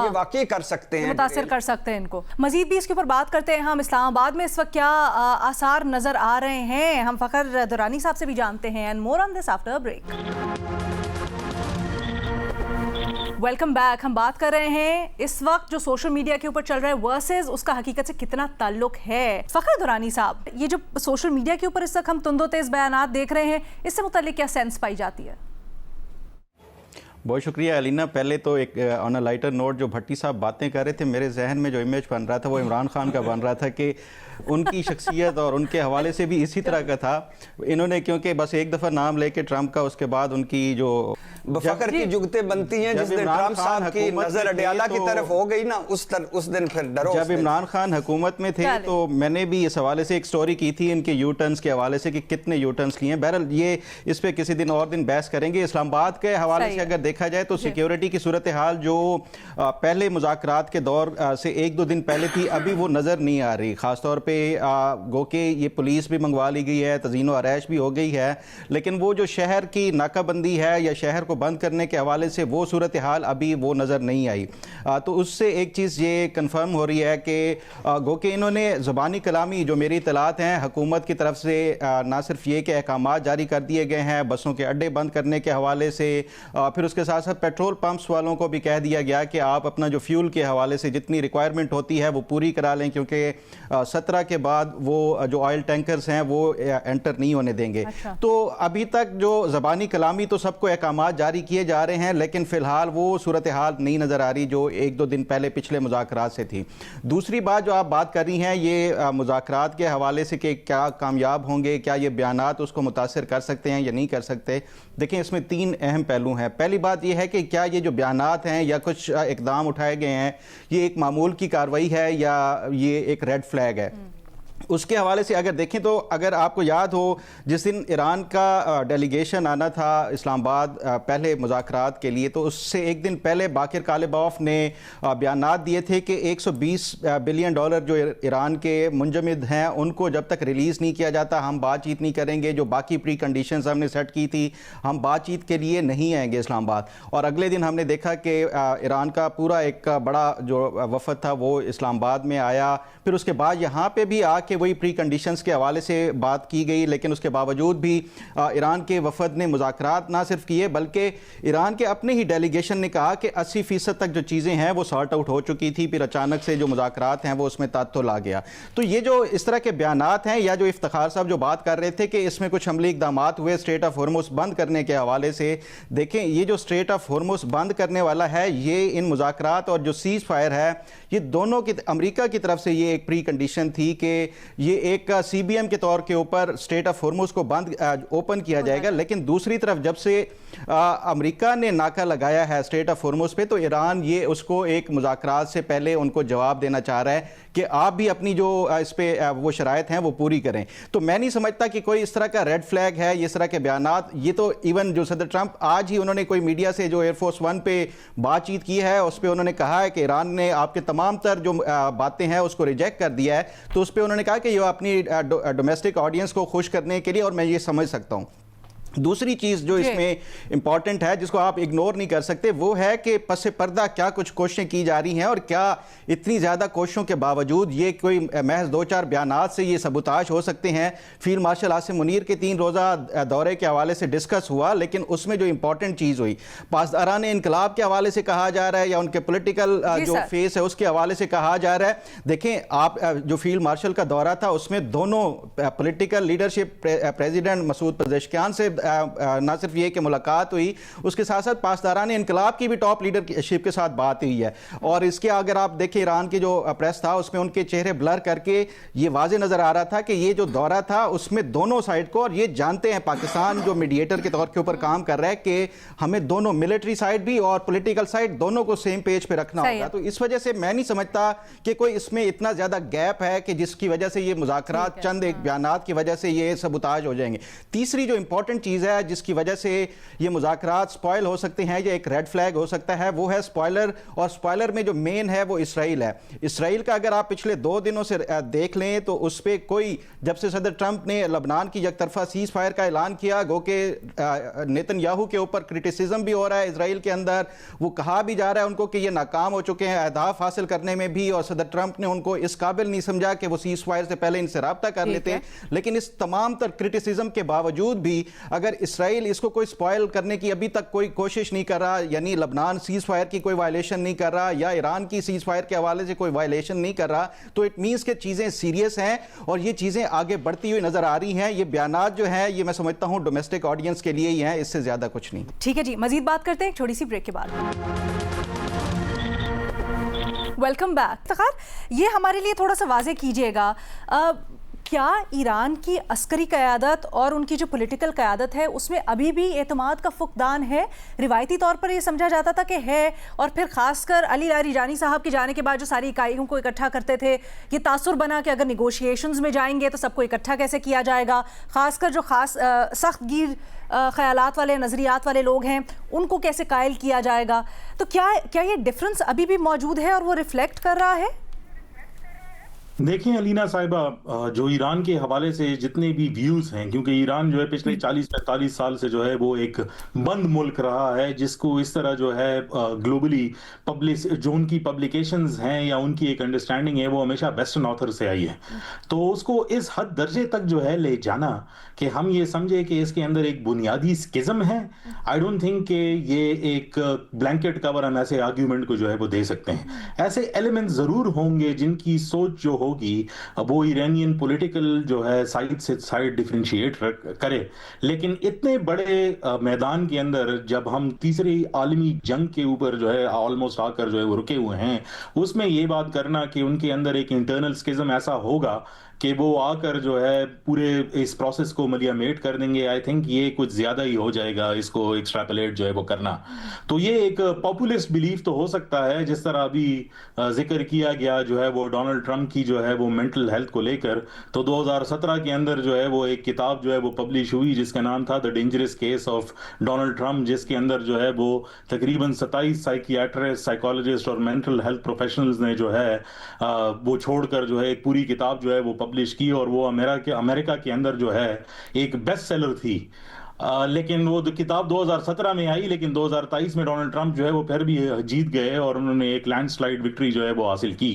Speaker 5: ये वाकई कर सकते हैं,
Speaker 1: मुतासिर कर सकते हैं इनको। मजीद भी इसके ऊपर बात करते हैं हम। इस्लामाबाद में इस वक्त क्या आसार नजर आ रहे हैं, हम फखर दुरानी साहब से भी जानते हैं। And more on this after break. Welcome back. हम बात कर रहे हैं इस वक्त जो सोशल मीडिया के ऊपर चल रहा है वर्सेस उसका हकीकत से कितना ताल्लुक है। फखर दुरानी साहब, ये जो सोशल मीडिया के ऊपर इस वक्त हम तुंदो तेज बयानात देख रहे हैं, इससे मुताल्लिक क्या सेंस पाई जाती है?
Speaker 6: बहुत शुक्रिया अलीना। पहले तो एक ऑन अ लाइटर नोट, जो भट्टी साहब बातें कर रहे थे, मेरे जहन में जो इमेज बन रहा था वो इमरान खान का बन रहा था कि उनकी शख्सियत और उनके हवाले से भी इसी तरह का था। इन्होंने क्योंकि बस एक दफ़ा नाम लेके ट्रंप का, उसके बाद उनकी जो
Speaker 5: फखर की जुगतें बनती हैं, जिस दिन ट्रंप साहब की नजर अडयाला की तरफ हो गई ना, उस दिन फिर डरो।
Speaker 6: जब इमरान खान हुकूमत में थे तो मैंने भी इस हवाले से एक स्टोरी की थी इनके यू टर्न्स के हवाले से कि कितने यू टर्न्स लिए हैं। बहरहाल ये इस पे किसी दिन और दिन बहस करेंगे। इस्लामाबाद के हवाले से अगर देखा जाए तो सिक्योरिटी की सूरत हाल जो पहले मुज़ाकरात के दौर से 1-2 दिन पहले थी, अभी वो नज़र नहीं आ रही। ख़ासतौर पर गो के ये पुलिस भी मंगवा ली गई है, तज़ीन व आरैश भी हो गई है, लेकिन वो जो शहर की नाकाबंदी है या शहर को बंद करने के हवाले से वो सूरत हाल अभी वो नज़र नहीं आई। तो उससे एक चीज़ ये कन्फर्म हो रही है कि गो के इन्होंने ज़बानी कलामी, जो मेरी इतलात हैं हुकूमत की तरफ से, ना सिर्फ ये कि अहकाम जारी कर दिए गए हैं बसों के अड्डे बंद करने के हवाले से, फिर उसके साथ साथ पेट्रोल पंप्स वालों को भी कह दिया गया कि आप अपना जो फ्यूल के हवाले से जितनी रिक्वायरमेंट होती है वो पूरी करा लें, क्योंकि 17 के बाद वो जो ऑयल टैंकर्स हैं वो एंटर नहीं होने देंगे।
Speaker 1: अच्छा।
Speaker 6: तो अभी तक जो ज़बानी कलामी तो सबको अहकाम जारी किए जा रहे हैं, लेकिन फ़िलहाल वो सूरत हाल नहीं नज़र आ रही जो 1-2 दिन पहले पिछले मुज़ाकरात से थी। दूसरी बात जो आप बात कर रही हैं ये मुज़ाकरात के हवाले से कि क्या कामयाब होंगे, क्या ये बयानात उसको मुतासिर कर सकते हैं या नहीं कर सकते। देखें, इसमें 3 अहम पहलू हैं। पहली बात यह है कि क्या ये जो बयानात हैं या कुछ इक़दाम उठाए गए हैं ये एक मामूल की कार्रवाई है या ये एक रेड फ्लैग है। उसके हवाले से अगर देखें तो अगर आपको याद हो जिस दिन ईरान का डेलीगेशन आना था इस्लामाबाद पहले मुज़ाकरात के लिए, तो उससे एक दिन पहले बाकर कालिबाफ ने बयानात दिए थे कि $120 बिलियन जो ईरान के मुंजमद हैं उनको जब तक रिलीज़ नहीं किया जाता हम बातचीत नहीं करेंगे। जो बाकी प्री कंडीशंस हमने सेट की थी, हम बातचीत के लिए नहीं आएंगे इस्लामाबाद। और अगले दिन हमने देखा कि ईरान का पूरा एक बड़ा जो वफद था वो इस्लामाबाद में आया। फिर उसके बाद यहाँ पर भी आके वही प्री कंडीशंस के हवाले से बात की गई, लेकिन उसके बावजूद भी ईरान के वफद ने मुज़ाकरात ना सिर्फ किए बल्कि ईरान के अपने ही डेलीगेशन ने कहा कि 80% तक जो चीज़ें हैं वो सॉर्ट आउट हो चुकी थी, फिर अचानक से जो मुज़ाकरात हैं वो उसमें तात्तुल आ गया। तो ये जो इस तरह के बयानात हैं, या जो इफ्तिखार साहब जो बात कर रहे थे कि इसमें कुछ अमली इक़दामात हुए स्ट्रेट ऑफ हॉर्मुज़ बंद करने के हवाले से, देखें ये जो स्ट्रेट ऑफ हॉर्मुज़ बंद करने वाला है, ये इन मुज़ाकरात और जो सीज़ फायर है, ये दोनों की अमेरिका की तरफ से ये एक प्री कंडीशन थी कि ये एक CBM के तौर के ऊपर स्ट्रेट ऑफ हॉर्मुज़ को बंद ओपन किया जाएगा। लेकिन दूसरी तरफ जब से अमेरिका ने नाका लगाया है स्ट्रेट ऑफ हॉर्मुज़ पे, तो ईरान ये उसको एक मुज़ाकरात से पहले उनको जवाब देना चाह रहा है कि आप भी अपनी जो इस पे वो शराइत हैं वो पूरी करें। तो मैं नहीं समझता कि कोई इस तरह का रेड फ्लैग है, ये इस तरह के बयानात। ये तो इवन जो सदर ट्रंप आज ही उन्होंने कोई मीडिया से जो एयरफोर्स 1 पे बातचीत की है, उस पर उन्होंने कहा है कि ईरान ने आपके तमाम तर जो बातें हैं उसको रिजेक्ट कर दिया है। तो उस पर उन्होंने कहा कि ये अपनी डोमेस्टिक ऑडियंस को खुश करने के लिए, और मैं ये समझ सकता हूँ। दूसरी चीज़ जो इसमें इंपॉर्टेंट है, जिसको आप इग्नोर नहीं कर सकते, वो है कि पसे पर्दा क्या कुछ कोशिशें की जा रही हैं, और क्या इतनी ज़्यादा कोशिशों के बावजूद ये कोई महज 2-4 बयानात से ये सबूताज हो सकते हैं। फील्ड मार्शल आसिम मुनीर के 3 रोज़ा दौरे के हवाले से डिस्कस हुआ, लेकिन उसमें जो इंपॉर्टेंट चीज़ हुई, पासदारान इनकलाब के हवाले से कहा जा रहा है, या उनके पोलिटिकल जो फेस है उसके हवाले से कहा जा रहा है। देखें आप, जो फील्ड मार्शल का दौरा था उसमें दोनों political leadership, president Masoud Pezeshkian से ना सिर्फ ये कि मुलाकात हुई, उसके साथ साथ पासदारान इनकलाब की भी टॉप लीडरशिप के साथ बात हुई है। और इसके अगर आप देखें ईरान की जो प्रेस था उसमें उनके चेहरे ब्लर करके ये वाज़े नज़र आ रहा था कि ये जो दौरा था उसमें दोनों साइड को, और ये जानते हैं पाकिस्तान जो मीडिएटर के तौर के ऊपर काम कर रहा है कि हमें दोनों मिलिट्री साइड भी और पॉलिटिकल साइड दोनों को सेम पेज पे रखना होगा। तो इस वजह से मैं नहीं समझता कि कोई इसमें इतना ज़्यादा गैप है कि जिसकी वजह से ये मुज़ाकरात चंद एक बयानात की वजह से ये सबूताज हो जाएंगे। तीसरी जो इंपॉर्टेंट चीज़ है जिसकी वजह से ये मुज़ाकरात स्पॉइल हो सकते हैं, ये एक रेड फ्लैग हो सकता है, वो है स्पॉइलर। और स्पॉइलर में जो मेन है वो इसराइल है। इसराइल का अगर आप पिछले 2 दिनों से देख लें तो उस पर कोई, जब से सदर ट्रंप ने लबनान की यकतरफा सीज फायर का ऐलान किया, गो के नेतन्याहू के ऊपर क्रिटिसिज्म भी हो रहा है इसराइल के अंदर, वो कहा भी जा रहा है उनको कि ये नाकाम हो चुके हैं अहदाफ हासिल करने में भी, और सदर ट्रंप ने उनको इस काबिल नहीं समझा कि वो सीज फायर से पहले इनसे राब्ता कर लेते हैं। लेकिन इस तमाम तर क्रिटिसिज्म के बावजूद भी अगर इसराइल इसको कोई स्पॉइल करने की अभी तक कोई कोशिश नहीं कर रहा, यानी लबनान सीज फायर की कोई वायलेशन नहीं कर रहा, या ईरान की सीज फायर के हवाले से कोई वायलेशन नहीं कर रहा, तो इट मींस कि चीजें सीरियस हैं और ये चीजें आगे बढ़ती हुई नजर आ रही हैं। ये बयानात जो हैं ये मैं समझता हूं डोमेस्टिक ऑडियंस के लिए ही हैं, इससे ज्यादा कुछ नहीं।
Speaker 1: ठीक है जी, मजीद बात करते हैं एक छोटी सी ब्रेक के बाद। Welcome back. ये हमारे लिए थोड़ा सा वाज़े कीजिएगा, क्या ईरान की अस्करी क़यादत और उनकी जो पॉलिटिकल क़यादत है उसमें अभी भी एतमाद का फुकदान है? रिवायती तौर पर ये समझा जाता था कि है, और फिर खासकर अली लारिजानी साहब के जाने के बाद जो सारी इकाइयों को इकट्ठा करते थे, ये तासुर बना कि अगर निगोशिएशंस में जाएंगे तो सबको इकट्ठा कैसे किया जाएगा, खासकर जो सख्त गिर ख्यालात वाले, नज़रियात वाले लोग हैं उनको कैसे कायल किया जाएगा। तो क्या ये डिफरेंस अभी भी मौजूद है और वो रिफ्लेक्ट कर रहा है?
Speaker 2: देखिए अलीना साहिबा, जो ईरान के हवाले से जितने भी व्यूज हैं, क्योंकि ईरान जो है पिछले 40-45 साल से जो है वो एक बंद मुल्क रहा है, जिसको इस तरह जो है ग्लोबली पब्लिश, जो उनकी पब्लिकेशंस हैं या उनकी एक अंडरस्टैंडिंग है वो हमेशा वेस्टर्न ऑथर से आई है। तो उसको इस हद दर्जे तक जो है ले जाना कि हम ये समझे कि इसके अंदर एक बुनियादी स्किज्म है, आई डोंट थिंक कि ये एक ब्लैंकेट कवर हम ऐसे आर्ग्यूमेंट को जो है वो दे सकते हैं। ऐसे एलिमेंट जरूर होंगे जिनकी सोच जो होगी वो ईरानियन पॉलिटिकल जो है साइड से साइड डिफरेंशिएट करे, लेकिन इतने बड़े मैदान के अंदर जब हम तीसरी आलमी जंग के ऊपर जो है ऑलमोस्ट आकर जो है वो रुके हुए हैं, उसमें ये बात करना कि उनके अंदर एक इंटरनल स्किज्म ऐसा होगा कि वो आकर जो है पूरे इस प्रोसेस को मलियामेट कर देंगे, आई थिंक ये कुछ ज्यादा ही हो जाएगा इसको एक्सट्रापोलेट जो है वो करना। तो ये एक पॉपुलिस्ट बिलीफ तो हो सकता है, जिस तरह अभी जिक्र किया गया जो है वो डोनाल्ड ट्रंप की जो है वो मेंटल हेल्थ को लेकर, तो 2017 के अंदर जो है वो एक किताब जो है वो पब्लिश हुई जिसका नाम था the dangerous case of Donald Trump, जिसके अंदर जो है वो तकरीबन 27 साइकियाट्रिस्ट, साइकोलॉजिस्ट और मेंटल हेल्थ प्रोफेशनल्स ने जो है वो छोड़कर जो है एक पूरी किताब जो है वो पब्लिश की, और वो अमेरिका के अंदर जो है एक बेस्ट सेलर थी। लेकिन वो किताब 2017 में आई, लेकिन 2023 में डोनाल्ड ट्रंप जो है वो फिर भी जीत गए और उन्होंने एक लैंडस्लाइड विक्ट्री जो है वो हासिल की।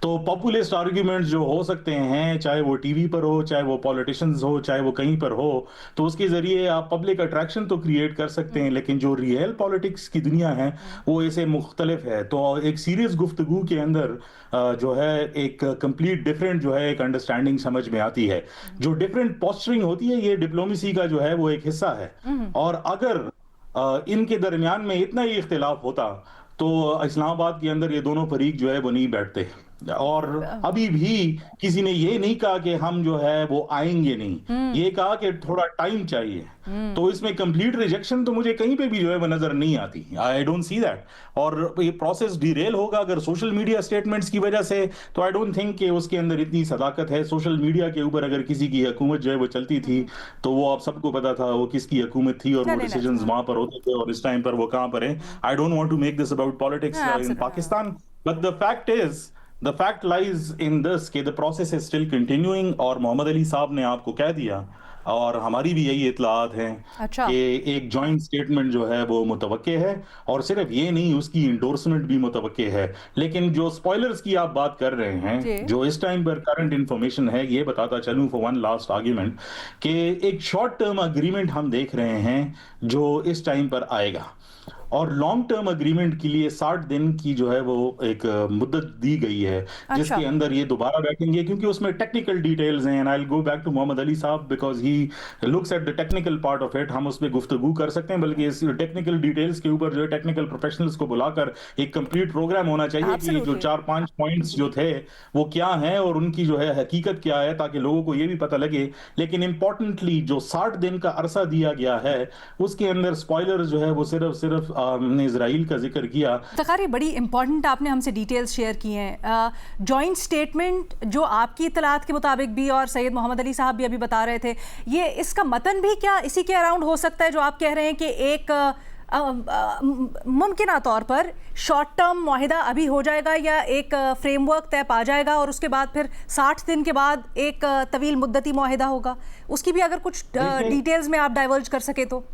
Speaker 2: तो पॉपुलिस्ट आर्ग्यूमेंट्स जो हो सकते हैं, चाहे वो टीवी पर हो, चाहे वो पॉलिटिशियंस हो, चाहे वो कहीं पर हो, तो उसके जरिए आप पब्लिक अट्रैक्शन तो क्रिएट कर सकते हैं, लेकिन जो रियल पॉलिटिक्स की दुनिया है वो ऐसे मुख्तलिफ है। तो एक सीरियस गुफ्तगू के अंदर जो है एक कंप्लीट डिफरेंट जो है एक अंडरस्टैंडिंग समझ में आती है। जो डिफरेंट पोस्चरिंग होती है, ये डिप्लोमेसी का जो है वो एक हिस्सा है। और अगर इनके दरमियान में इतना ही इख्तिलाफ होता तो इस्लामाबाद के अंदर ये दोनों फरीक जो है वो नहीं बैठते। और अभी भी किसी ने ये नहीं कहा कि हम जो है वो आएंगे नहीं, ये कहा कि थोड़ा टाइम चाहिए। तो इसमें कंप्लीट रिजेक्शन तो मुझे कहीं पे भी जो है वो नजर नहीं आती। I don't see that. और ये प्रोसेस डिरेल होगा अगर सोशल मीडिया स्टेटमेंट्स की वजह से, तो आई डोंट थिंक कि उसके अंदर इतनी सदाकत है। सोशल मीडिया के ऊपर अगर किसी की हुकूमत जो है वो चलती थी तो वो आप सबको पता था वो किसकी हुकूमत थी और वो डिसीजंस वहां पर होते थे और इस टाइम पर वो कहां पर है। I don't want to make this about politics in Pakistan, but the fact lies in this कि the process is still continuing. और मोहम्मद अली साहब ने आपको कह दिया और हमारी भी यही इत्तलात हैं कि एक जॉइंट स्टेटमेंट जो है वो मुतवक्के है, और सिर्फ ये नहीं उसकी इंडोर्समेंट भी मुतवक्के है। लेकिन जो स्पॉयलर्स की आप बात कर रहे हैं, जो इस टाइम पर करंट इंफॉर्मेशन है, ये बताता चलूं फॉर वन लास्ट आर्ग्यूमेंट कि एक शॉर्ट टर्म अग्रीमेंट हम देख रहे हैं जो इस टाइम पर आएगा, और लॉन्ग टर्म अग्रीमेंट के लिए 60 दिन की जो है वो एक मुद्दत दी गई है, जिसके अंदर ये दोबारा बैठेंगे, क्योंकि उसमें टेक्निकल डिटेल्स हैं। And I will go back to Mohammad Ali sahab because he looks at the technical part of it. हम उस पर गुफ्तगू कर सकते हैं, बल्कि इस टेक्निकल डिटेल्स के ऊपर जो है टेक्निकल प्रोफेशनल्स को बुलाकर एक कंप्लीट प्रोग्राम होना चाहिए कि जो 4-5 पॉइंट्स जो थे वो क्या हैं और उनकी जो है हकीकत क्या है, ताकि लोगों को ये भी पता लगे। लेकिन इंपॉर्टेंटली जो 60 दिन का अरसा दिया गया है उसके अंदर स्पॉयलर जो है वो सिर्फ हमने इजराइल का जिक्र किया।
Speaker 1: तकारी बड़ी इंपॉर्टेंट आपने हमसे डिटेल्स शेयर की हैं। जॉइंट स्टेटमेंट जो आपकी इत्तलात के मुताबिक भी और सैयद मोहम्मद अली साहब भी अभी बता रहे थे, ये इसका मतन भी क्या इसी के अराउंड हो सकता है जो आप कह रहे हैं कि एक मुमकिन तौर पर शॉर्ट टर्म मुआहिदा अभी हो जाएगा या एक फ्रेमवर्क तय पा जाएगा और उसके बाद फिर 60 दिन के बाद एक तवील मुद्दती मुआहिदा होगा? उसकी भी अगर कुछ डिटेल्स में आप डाइवर्ज कर सके तो।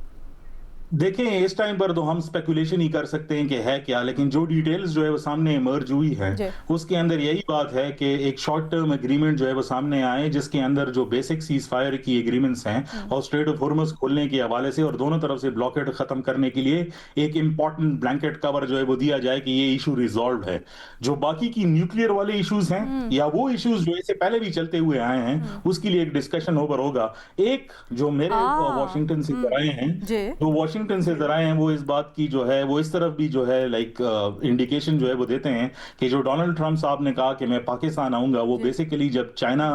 Speaker 2: देखें, इस टाइम पर तो हम स्पेकुलेशन ही कर सकते हैं कि है क्या, लेकिन जो डिटेल्स जो है वो सामने इमर्ज हुई है उसके अंदर यही बात है कि एक शॉर्ट टर्म एग्रीमेंट जो है वो सामने आए, जिसके अंदर जो बेसिक सीज फायर की एग्रीमेंट्स हैं और स्ट्रेट ऑफ हॉर्मुज़ खोलने के हवाले से और दोनों तरफ से ब्लॉकेड खत्म करने के लिए एक इंपॉर्टेंट ब्लैंकेट कवर जो है वो दिया जाए कि ये इशू रिजॉल्व है। जो बाकी की न्यूक्लियर वाले इशूज हैं या वो इशूज जो इससे पहले भी चलते हुए आए हैं उसके लिए एक डिस्कशन ओवर होगा। एक जो मेरे वॉशिंगटन से जराए हैं, जो वॉशिंगटन से जराए हैं, वो इस बात की जो है वो इस तरफ भी जो है लाइक इंडिकेशन जो है वो देते हैं कि जो डोनाल्ड ट्रंप साहब ने कहा कि मैं पाकिस्तान आऊंगा, वो बेसिकली जब चाइना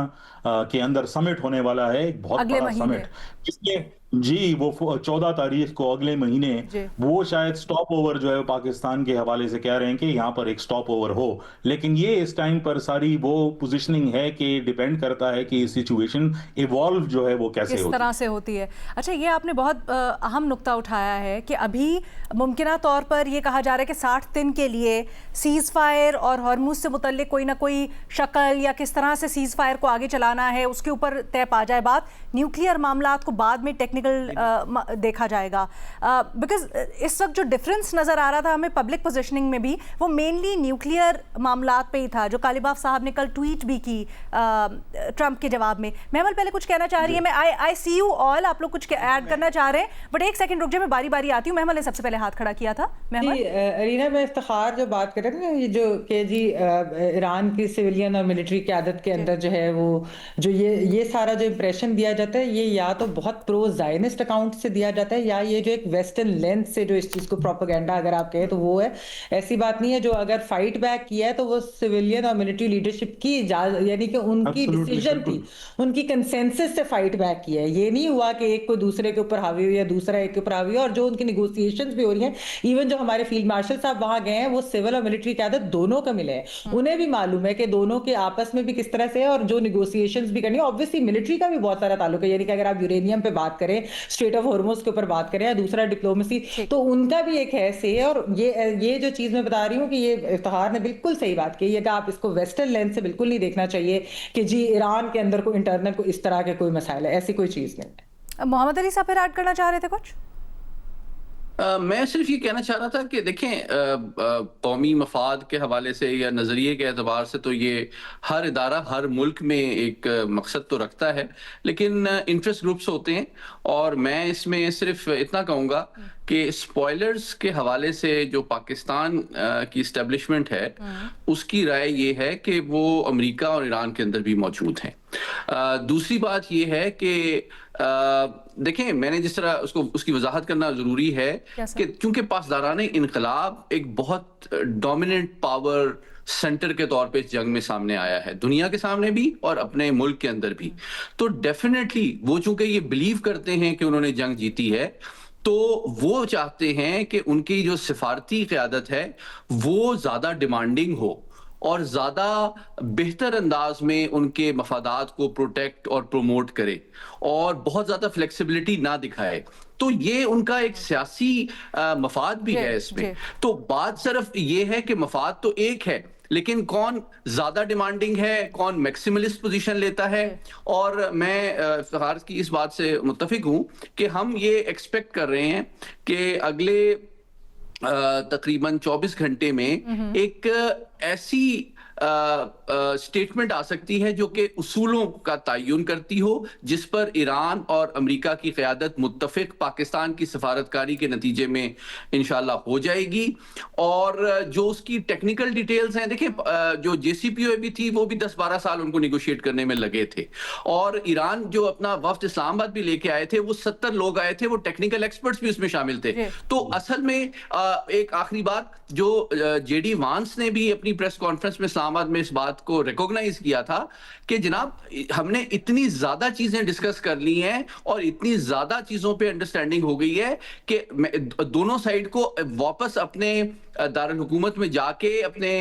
Speaker 2: के अंदर समिट होने वाला है, एक बहुत बड़ा समिट, जिसमें जी वो 14 तारीख को अगले महीने वो शायद स्टॉप ओवर जो है पाकिस्तान के हवाले से कह रहे हैं कि यहाँ पर एक स्टॉप ओवर हो। लेकिन ये इस टाइम पर सारी वो पोजीशनिंग है कि डिपेंड करता है कि सिचुएशन इवॉल्व जो है वो कैसे
Speaker 1: किस तरह से होती है। अच्छा, ये आपने बहुत अहम नुक्ता उठाया है कि अभी मुमकिन तौर पर ये कहा जा रहा है कि 60 दिन के लिए सीज फायर और हॉर्मुज से मुतल्लिक कोई ना कोई शक्ल या किस तरह से सीज फायर को आगे चलाना है उसके ऊपर तय पा जाए बात। न्यूक्लियर मामलात को बाद में टेक्निकल देखा जाएगा, बिकॉज इस वक्त जो डिफरेंस नजर आ रहा था हमें पब्लिक पोजीशनिंग में भी, वो मेनली न्यूक्लियर मामलात पे ही था, जो कालिबाफ साहब ने कल ट्वीट भी की ट्रंप के जवाब में। महमल पहले कुछ कहना चाह रही है, मैं आई सी यू ऑल, आप लोग कुछ ऐड करना चाह रहे हैं, बट एक सेकंड रुक जाए, मैं बारी बारी आती हूँ। महमल ने सबसे पहले हाथ खड़ा किया था।
Speaker 3: अरीना, मैं इफ्तिखार जो बात कर रहे थे जो कि जी ईरान की सिविलियन और मिलिट्री क़यादत के अंदर जो है वो जो ये सारा जो इंप्रेशन दिया जाता है, ये या तो बहुत प्रो जायनिस्ट अकाउंट से दिया जाता है या ये जो एक वेस्टर्न लेंस से जो इस चीज को प्रोपेगेंडा अगर आप कहें तो वो है। ऐसी बात नहीं है। जो अगर फाइट बैक किया है तो वो सिविलियन और मिलिट्री लीडरशिप की यानी कि उनकी डिसीजन थी, उनकी कंसेंसस से फाइट बैक किया है। ये नहीं हुआ कि एक को दूसरे के ऊपर हावी हो या दूसरा एक के ऊपर हावी हो। और जो उनकी निगोसिएशंस भी हो रही हैं, इवन जो हमारे फील्ड मार्शल साहब वहां गए हैं, वो सिविल और मिलिट्री क़यादत दोनों को मिले हैं, उन्हें भी मालूम है कि दोनों के आपस में भी किस तरह से है और जो निगोसिएशंस भी करनी है। ऑब्वियसली मिलिट्री का भी बहुत सारा ताल्लुक है, यानी कि अगर आप यूरेनियम पे बात करें, स्ट्रेट ऑफ हॉर्मुज़ के ऊपर बात करें या दूसरा डिप्लोमेसी, तो उनका भी एक है से। और ये जो चीज मैं बता रही हूँ कि ये इफ्तिखार ने बिल्कुल सही बात की है कि आप इसको वेस्टर्न लेंस से बिल्कुल नहीं देखना चाहिए कि जी ईरान के अंदर को इंटरनल को इस तरह के कोई मसाइल है, ऐसी कोई चीज नहीं है।
Speaker 1: मोहम्मद अली साहब फिर ऐड करना चाह रहे थे कुछ?
Speaker 4: मैं सिर्फ ये कहना चाह रहा था कि देखें, कौमी मफाद के हवाले से या नज़रिए के एतबार से तो ये हर इदारा हर मुल्क में एक मकसद तो रखता है, लेकिन इंटरेस्ट ग्रुप्स होते हैं। और मैं इसमें सिर्फ इतना कहूँगा कि स्पॉयलर्स के हवाले से जो पाकिस्तान की इस्टेब्लिशमेंट है उसकी राय ये है कि वो अमेरिका और ईरान के अंदर भी मौजूद हैं। दूसरी बात ये है कि देखें, मैंने जिस तरह उसकी वजाहत करना जरूरी है कि क्योंकि पासदाराने इनकलाब एक बहुत डोमिनेंट पावर सेंटर के तौर पे इस जंग में सामने आया है, दुनिया के सामने भी और अपने मुल्क के अंदर भी। तो डेफिनेटली वो चूंकि ये बिलीव करते हैं कि उन्होंने जंग जीती है, तो वो चाहते हैं कि उनकी जो सिफारती क़यादत है वो ज्यादा डिमांडिंग हो और ज्यादा बेहतर अंदाज में उनके मफादात को प्रोटेक्ट और प्रोमोट करे और बहुत ज्यादा फ्लेक्सिबिलिटी ना दिखाए। तो ये उनका एक सियासी मफाद भी है इसमें। तो बात सिर्फ ये है कि मफाद तो एक है, लेकिन कौन ज्यादा डिमांडिंग है, कौन मैक्सिमलिस्ट पोजीशन लेता है। और मैं इफ्तिखार की इस बात से मुत्तफिक हूं कि हम ये एक्सपेक्ट कर रहे हैं कि अगले तकरीबन 24 घंटे में एक ऐसी स्टेटमेंट आ सकती है जो कि उसूलों का तयन करती हो, जिस पर ईरान और अमेरिका की क़यादत मुत्तफिक पाकिस्तान की सफारतकारी के नतीजे में इंशाल्लाह हो जाएगी। और जो उसकी टेक्निकल डिटेल्स हैं, देखिए जो JCPOA भी थी वो भी 10-12 साल उनको निगोशिएट करने में लगे थे, और ईरान जो अपना वफ्द इस्लामाबाद भी लेके आए थे वो 70 लोग आए थे, वो टेक्निकल एक्सपर्ट्स भी उसमें शामिल थे। तो असल में एक आखिरी बात, जो JD वांस ने भी अपनी प्रेस कॉन्फ्रेंस में इस्लामाबाद में इस बात को रिकॉग्नाइज किया था कि जनाब हमने इतनी ज्यादा चीजें डिस्कस कर ली हैं और इतनी ज्यादा चीजों पे अंडरस्टैंडिंग हो गई है कि दोनों साइड को वापस अपने दारुल हुकूमत में जाके अपने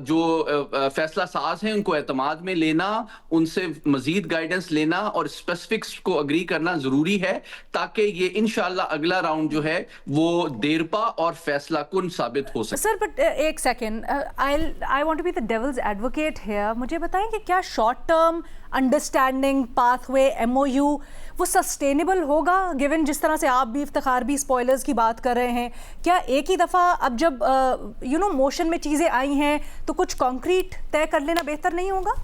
Speaker 4: जो फैसला साज हैं उनको एतमाद में लेना, उनसे मजीद गाइडेंस लेना और स्पेसिफिक्स को अग्री करना जरूरी है, ताकि ये इंशाल्लाह अगला राउंड जो है वो देरपा और फैसला कुन साबित हो सके।
Speaker 1: सर बट एक second, I want to be the devil's advocate here. मुझे बताएं कि क्या short term understanding pathway MOU वो सस्टेनेबल होगा, गिवन जिस तरह से आप भी इफ्तिखार भी स्पॉयलर्स की बात कर रहे हैं? क्या एक ही दफ़ा अब जब मोशन में चीज़ें आई हैं तो कुछ कॉन्क्रीट तय कर लेना बेहतर नहीं होगा?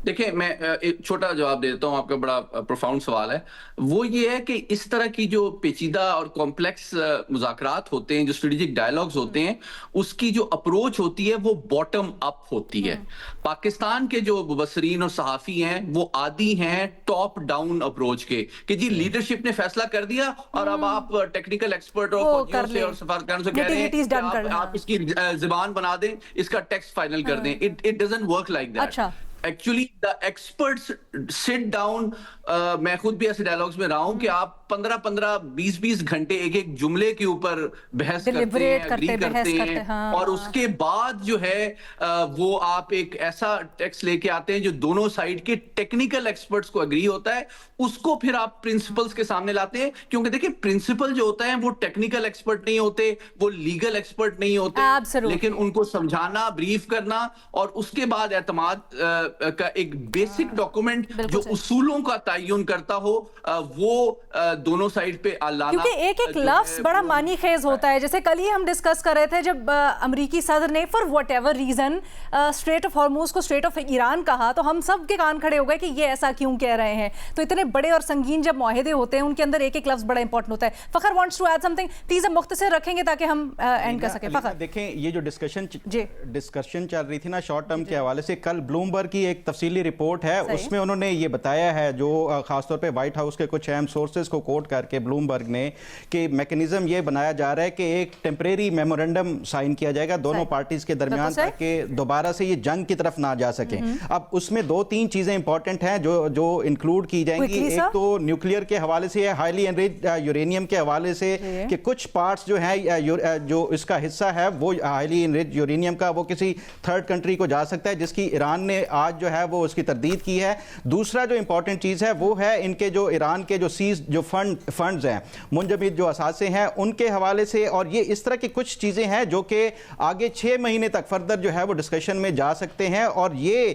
Speaker 4: देखिए, मैं एक छोटा जवाब दे देता हूँ, आपका बड़ा प्रोफाउंड सवाल है। वो ये है कि इस तरह की जो पेचीदा और कॉम्प्लेक्स मुज़ाकरात होते हैं, जो स्ट्रेटेजिक डायलॉग्स होते हैं, उसकी जो अप्रोच होती है वो बॉटम अप होती है। पाकिस्तान के जो मुबस्सरीन और सहाफ़ी हैं वो आदी हैं टॉप डाउन अप्रोच के, कि जी लीडरशिप ने फैसला कर दिया और अब आप टेक्निकल एक्सपर्ट और फौजियों से और सफारतकारों से कह रहे हैं कि आप इसकी ज़बान बना दें, इसका टेक्स्ट फाइनल कर दें। It doesn't work like that. Actually, the experts sit down. मैं खुद भी ऐसे डायलॉग्स में रहा हूं कि आप 15-15, 20-20 घंटे एक जुमले के ऊपर बहस करते हैं, अग्री करते हैं, हाँ। और उसके बाद जो है वो आप एक ऐसा टेक्स्ट लेके आते हैं जो दोनों साइड के टेक्निकल एक्सपर्ट्स को अग्री होता है, उसको फिर आप प्रिंसिपल्स के सामने लाते हैं। क्योंकि देखिए, प्रिंसिपल जो होता है वो टेक्निकल एक्सपर्ट नहीं होते, वो लीगल एक्सपर्ट नहीं होते, लेकिन उनको समझाना, ब्रीफ करना और उसके बाद एतमाद का एक बेसिक डॉक्यूमेंट जो उसूलों का तयन करता हो, वो दोनों साइड पे लाना।
Speaker 1: क्योंकि एक लफ्ज बड़ा मानी खेज होता है। जैसे कल ही हम डिस्कस कर रहे थे जब अमेरिकी सदर ने for whatever reason strait of Hormuz को स्ट्रेट ऑफ ईरान कहा, तो हम सब के कान खड़े हो गए कि ये ऐसा क्यों कह रहे हैं। तो इतने बड़े और संगीन जब मुआहदे होते हैं उनके अंदर एक एक लफ्ज बड़ा इंपॉर्टेंट होता है। Fakhar wants to add something, please हम मुख्तसर रखेंगे ताकि हम एंड कर सकें। फखर
Speaker 6: देखें, ये जो डिस्कशन चल रही थी ना शॉर्ट टर्म के हवाले से, कल ब्लूमबर्ग की एक तफसीली रिपोर्ट है, उसमें उन्होंने ये बताया है, जो खासतौर पे व्हाइट हाउस के कुछ अहम सोर्सेज को कोट करके ब्लूमबर्ग ने, कि मैकेनिज्म ये बनाया जा रहा है कि एक टेम्परेरी मेमोरेंडम साइन किया जाएगा दोनों पार्टीज के दरमियान, ताकि दोबारा से ये जंग की तरफ ना जा सके। अब उसमें 2-3 चीजें इंपॉर्टेंट हैं जो इंक्लूड की जाएंगी। एक तो न्यूक्लियर के हवाले से, हाईली एनरिच्ड यूरेनियम के हवाले से, कि कुछ पार्ट्स जो है जो इसका हिस्सा है वो हाईली एनरिच्ड यूरेनियम का, वो किसी थर्ड कंट्री को जा सकता है, जिसकी ईरान ने آج جو ہے وہ اس کی تردید کی ہے. دوسرا جو امپورٹنٹ چیز ہے وہ ہے ان کے جو ایران کے جو سیز جو فنڈز ہیں, منجمد جو اثاثے ہیں ان کے حوالے سے, اور یہ اس طرح کی کچھ چیزیں ہیں جو کہ آگے 6 مہینے تک فردر جو ہے وہ ڈسکشن میں جا سکتے ہیں, اور یہ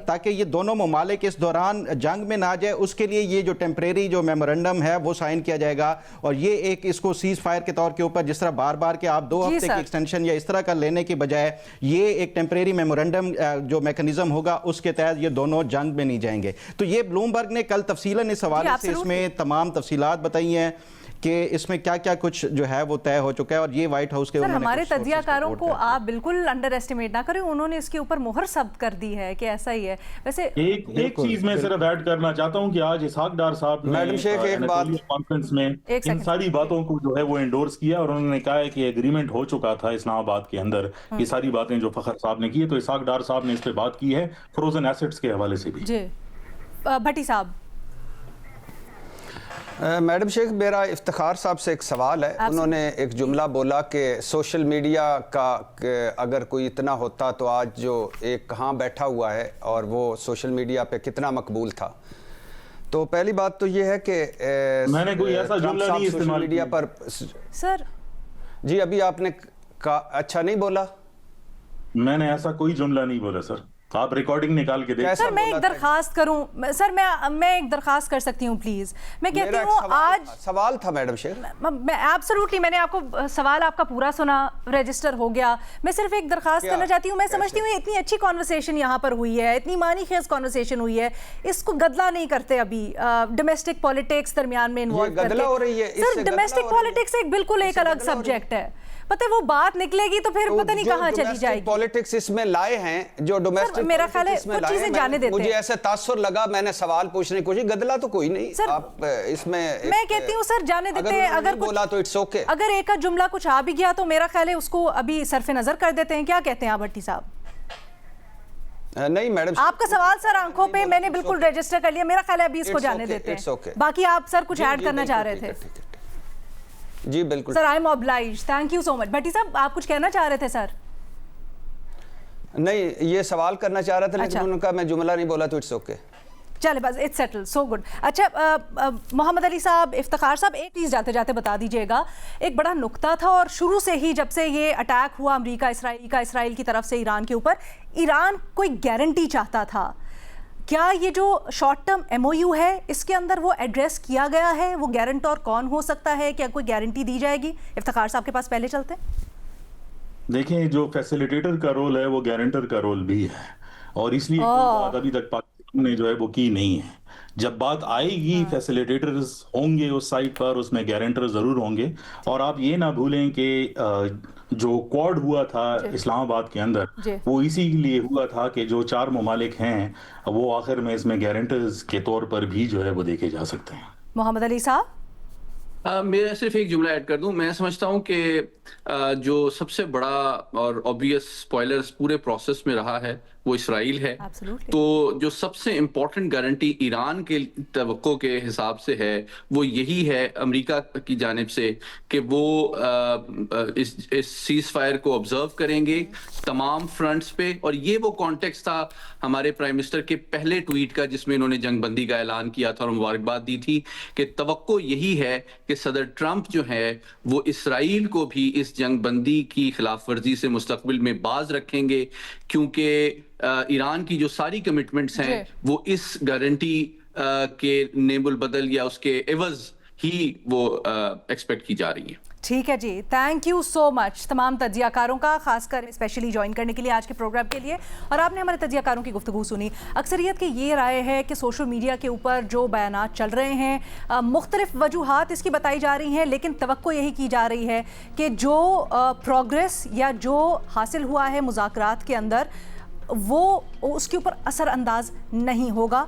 Speaker 6: تاکہ یہ دونوں ممالک اس دوران جنگ میں نہ جائے اس کے لیے یہ جو ٹیمپریری جو میمورنڈم ہے وہ سائن کیا جائے گا. اور یہ ایک اس کو سیز فائر کے طور کے اوپر جس طرح بار بار کہ آپ 2 ہفتے کی ایکسٹینشن یا اس طرح کا لینے کی بجائے یہ ایک ٹیمپریری میمورنڈم جو میکنزم ہوگا اس کے تحت یہ دونوں جنگ میں نہیں جائیں گے. تو یہ بلومبرگ نے کل تفصیلاً اس حوالے سے اس میں تمام تفصیلات بتائی ہیں کہ اس میں کیا کیا کچھ جو ہے وہ طے ہو چکا ہے, اور یہ وائٹ ہاؤس کے
Speaker 1: سر ہمارے تجزیہ کاروں کو آپ بالکل انڈر ایسٹیمیٹ نہ کریں, انہوں نے اس کے اوپر مہر ثبت کر دی ہے کہ ایسا ہی ہے. ویسے
Speaker 2: ایک چیز میں صرف ایڈ کرنا چاہتا ہوں کہ آج اسحاق ڈار صاحب
Speaker 5: میڈم شیخ ایک بات
Speaker 2: کانفرنس میں ان ساری باتوں کو جو ہے وہ انڈورس کیا, اور انہوں نے کہا ہے کہ ایگریمنٹ ہو چکا تھا اسلام آباد کے اندر یہ ساری باتیں جو فخر صاحب نے کی ہے. تو اسحاق ڈار صاحب نے اس پہ بات کی ہے فروزن ایسٹس کے حوالے سے بھی.
Speaker 1: جی بھٹی صاحب.
Speaker 5: میڈم شیخ میرا افتخار صاحب سے ایک سوال ہے. انہوں نے ایک جملہ بولا کہ سوشل میڈیا کا اگر کوئی اتنا ہوتا تو آج جو ایک کہاں بیٹھا ہوا ہے اور وہ سوشل میڈیا پہ کتنا مقبول تھا. تو پہلی بات تو یہ ہے کہ
Speaker 2: میں نے کوئی ایسا جملہ نہیں استعمال
Speaker 5: میڈیا پر
Speaker 1: سر
Speaker 5: جی ابھی آپ نے اچھا نہیں بولا,
Speaker 2: میں نے ایسا کوئی جملہ نہیں بولا سر, آپ ریکارڈنگ نکال کے دیکھیں.
Speaker 1: سر میں ایک درخواست کروں, سر میں ایک درخواست کر سکتی ہوں پلیز. میں کہتی ہوں آج
Speaker 5: سوال تھا میڈم شیخ,
Speaker 1: میں ایبسولوٹلی میں نے آپ کو سوال آپ کا پورا سنا, رجسٹر ہو گیا. میں صرف ایک درخواست کرنا چاہتی ہوں, میں سمجھتی ہوں اتنی اچھی کانورسیشن یہاں پر ہوئی ہے, اتنی معنی خیز کانورسیشن ہوئی ہے, اس کو گدلا نہیں کرتے ابھی ڈومیسٹک پالیٹکس درمیان میں انوالو کر کے. سر ڈومیسٹک پالیٹکس ایک بالکل ایک الگ سبجیکٹ ہے, پتہ وہ بات نکلے گی تو پھر پتہ نہیں کہاں چلی جائے گی.
Speaker 5: پالیٹکس اس میں لائے ہیں جو ڈومیسٹک
Speaker 1: میرا خیال ہے کچھ چیزیں جانے دیتے ہیں.
Speaker 5: مجھے ایسے تاثر لگا, میں نے سوال پوچھنے کی کوشش, گدلا تو کوئی نہیں. آپ اس میں
Speaker 1: کہتی ہوں سر جانے دیتے ہیں, اگر
Speaker 5: بولا تو اٹس اوکے,
Speaker 1: اگر ایک جملہ کچھ آ بھی گیا تو میرا خیال ہے اس کو ابھی صرف نظر کر دیتے ہیں. کیا کہتے ہیں آپ بھٹی صاحب؟
Speaker 5: نہیں میڈم
Speaker 1: آپ کا سوال سر آنکھوں پہ میں نے بالکل رجسٹر کر لیا, میرا خیال ہے ابھی اس کو جانے دیتے ہیں. باقی آپ سر کچھ ایڈ کرنا چاہ رہے تھے؟
Speaker 5: جی بالکل
Speaker 1: sir I am obliged, thank you so much. Bhatti sahab آپ کچھ کہنا چاہ رہے تھے سر؟
Speaker 5: نہیں یہ سوال کرنا چاہ رہا تھا لیکن انہوں نے کہا میں جملہ نہیں بولا تو اٹس اوکے.
Speaker 1: چلے بس اٹس سیٹل, سو گڈ. اچھا محمد علی صاحب, افتخار صاحب, ایک چیز جاتے جاتے بتا دیجئے گا, ایک بڑا نکتہ تھا اور شروع سے ہی جب سے یہ اٹیک ہوا امریکہ اسرائیل کی طرف سے ایران کے اوپر, ایران کوئی گارنٹی چاہتا تھا. کیا یہ جو short term M O U ہے اس کے اندر وہ ایڈریس کیا گیا ہے, وہ گارنٹور کون ہو سکتا ہے, کیا کوئی گارنٹی دی جائے گی؟ افتخار صاحب کے پاس پہلے چلتے ہیں.
Speaker 2: دیکھیں جو فیسیلیٹیٹر کا رول ہے وہ گارنٹر کا رول بھی ہے, اور اس لیے بات ابھی تک پاکستان نے جو ہے وہ کی نہیں ہے. جب بات آئے گی فیسیلیٹیٹرز ہوں گے اس سائٹ پر, اس میں گارنٹر ضرور ہوں گے. اور آپ یہ نہ بھولیں کہ جو کوڈ ہوا تھا اسلام آباد کے اندر وہ اسی لیے ہوا تھا کہ جو 4 ممالک ہیں وہ آخر میں اس میں گارنٹرز کے طور پر بھی جو ہے وہ دیکھے جا سکتے ہیں.
Speaker 1: محمد علی صاحب
Speaker 4: میں صرف ایک جملہ ایڈ کر دوں. میں سمجھتا ہوں کہ جو سب سے بڑا اور obvious spoilers پورے پروسیس میں رہا ہے وہ اسرائیل ہے. تو جو سب سے امپورٹنٹ گارنٹی ایران کے توقع کے حساب سے ہے وہ یہی ہے امریکہ کی جانب سے کہ وہ اس سیز فائر کو آبزرو کریں گے تمام فرنٹس پہ. اور یہ وہ کانٹیکسٹ تھا ہمارے پرائم منسٹر کے پہلے ٹویٹ کا جس میں انہوں نے جنگ بندی کا اعلان کیا تھا اور مبارکباد دی تھی کہ توقع یہی ہے کہ صدر ٹرمپ جو ہے وہ اسرائیل کو بھی اس جنگ بندی کی خلاف ورزی سے مستقبل میں باز رکھیں گے, کیونکہ ایران کی جو ساری کمٹمنٹس ہیں وہ اس گارنٹی کے نیب البدل یا اس کے عوض ہی وہ ایکسپیکٹ کی جا رہی ہیں.
Speaker 1: ٹھیک ہے جی, تھینک یو سو مچ تمام تجزیہ کاروں کا, خاص کر اسپیشلی جوائن کرنے کے لیے آج کے پروگرام کے لیے. اور آپ نے ہمارے تجزیہ کاروں کی گفتگو سنی. اکثریت کی یہ رائے ہے کہ سوشل میڈیا کے اوپر جو بیانات چل رہے ہیں مختلف وجوہات اس کی بتائی جا رہی ہیں, لیکن توقع یہی کی جا رہی ہے کہ جو پروگریس یا جو حاصل ہوا ہے مذاکرات کے اندر وہ اس کے اوپر اثر انداز نہیں ہوگا.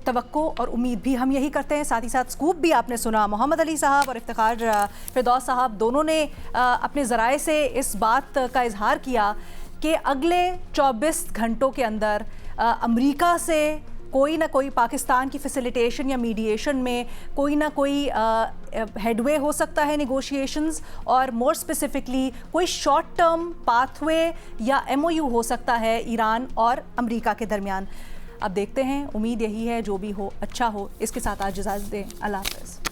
Speaker 1: توقع اور امید بھی ہم یہی کرتے ہیں. ساتھ ہی ساتھ سکوپ بھی آپ نے سنا, محمد علی صاحب اور افتخار فردوس صاحب دونوں نے اپنے ذرائع سے اس بات کا اظہار کیا کہ اگلے 24 گھنٹوں کے اندر امریکہ سے کوئی نہ کوئی پاکستان کی فیسیلیٹیشن یا میڈییشن میں کوئی نہ کوئی हेडवे हो सकता है नेगोशिएशंस, और मोर स्पेसिफिकली कोई शॉर्ट टर्म पाथवे या MOU हो सकता है ईरान और अमेरिका के दरमियान? अब देखते हैं, उम्मीद यही है जो भी हो अच्छा हो। इसके साथ आज इजाज़त दें, अल्लाह हाफ़िज़।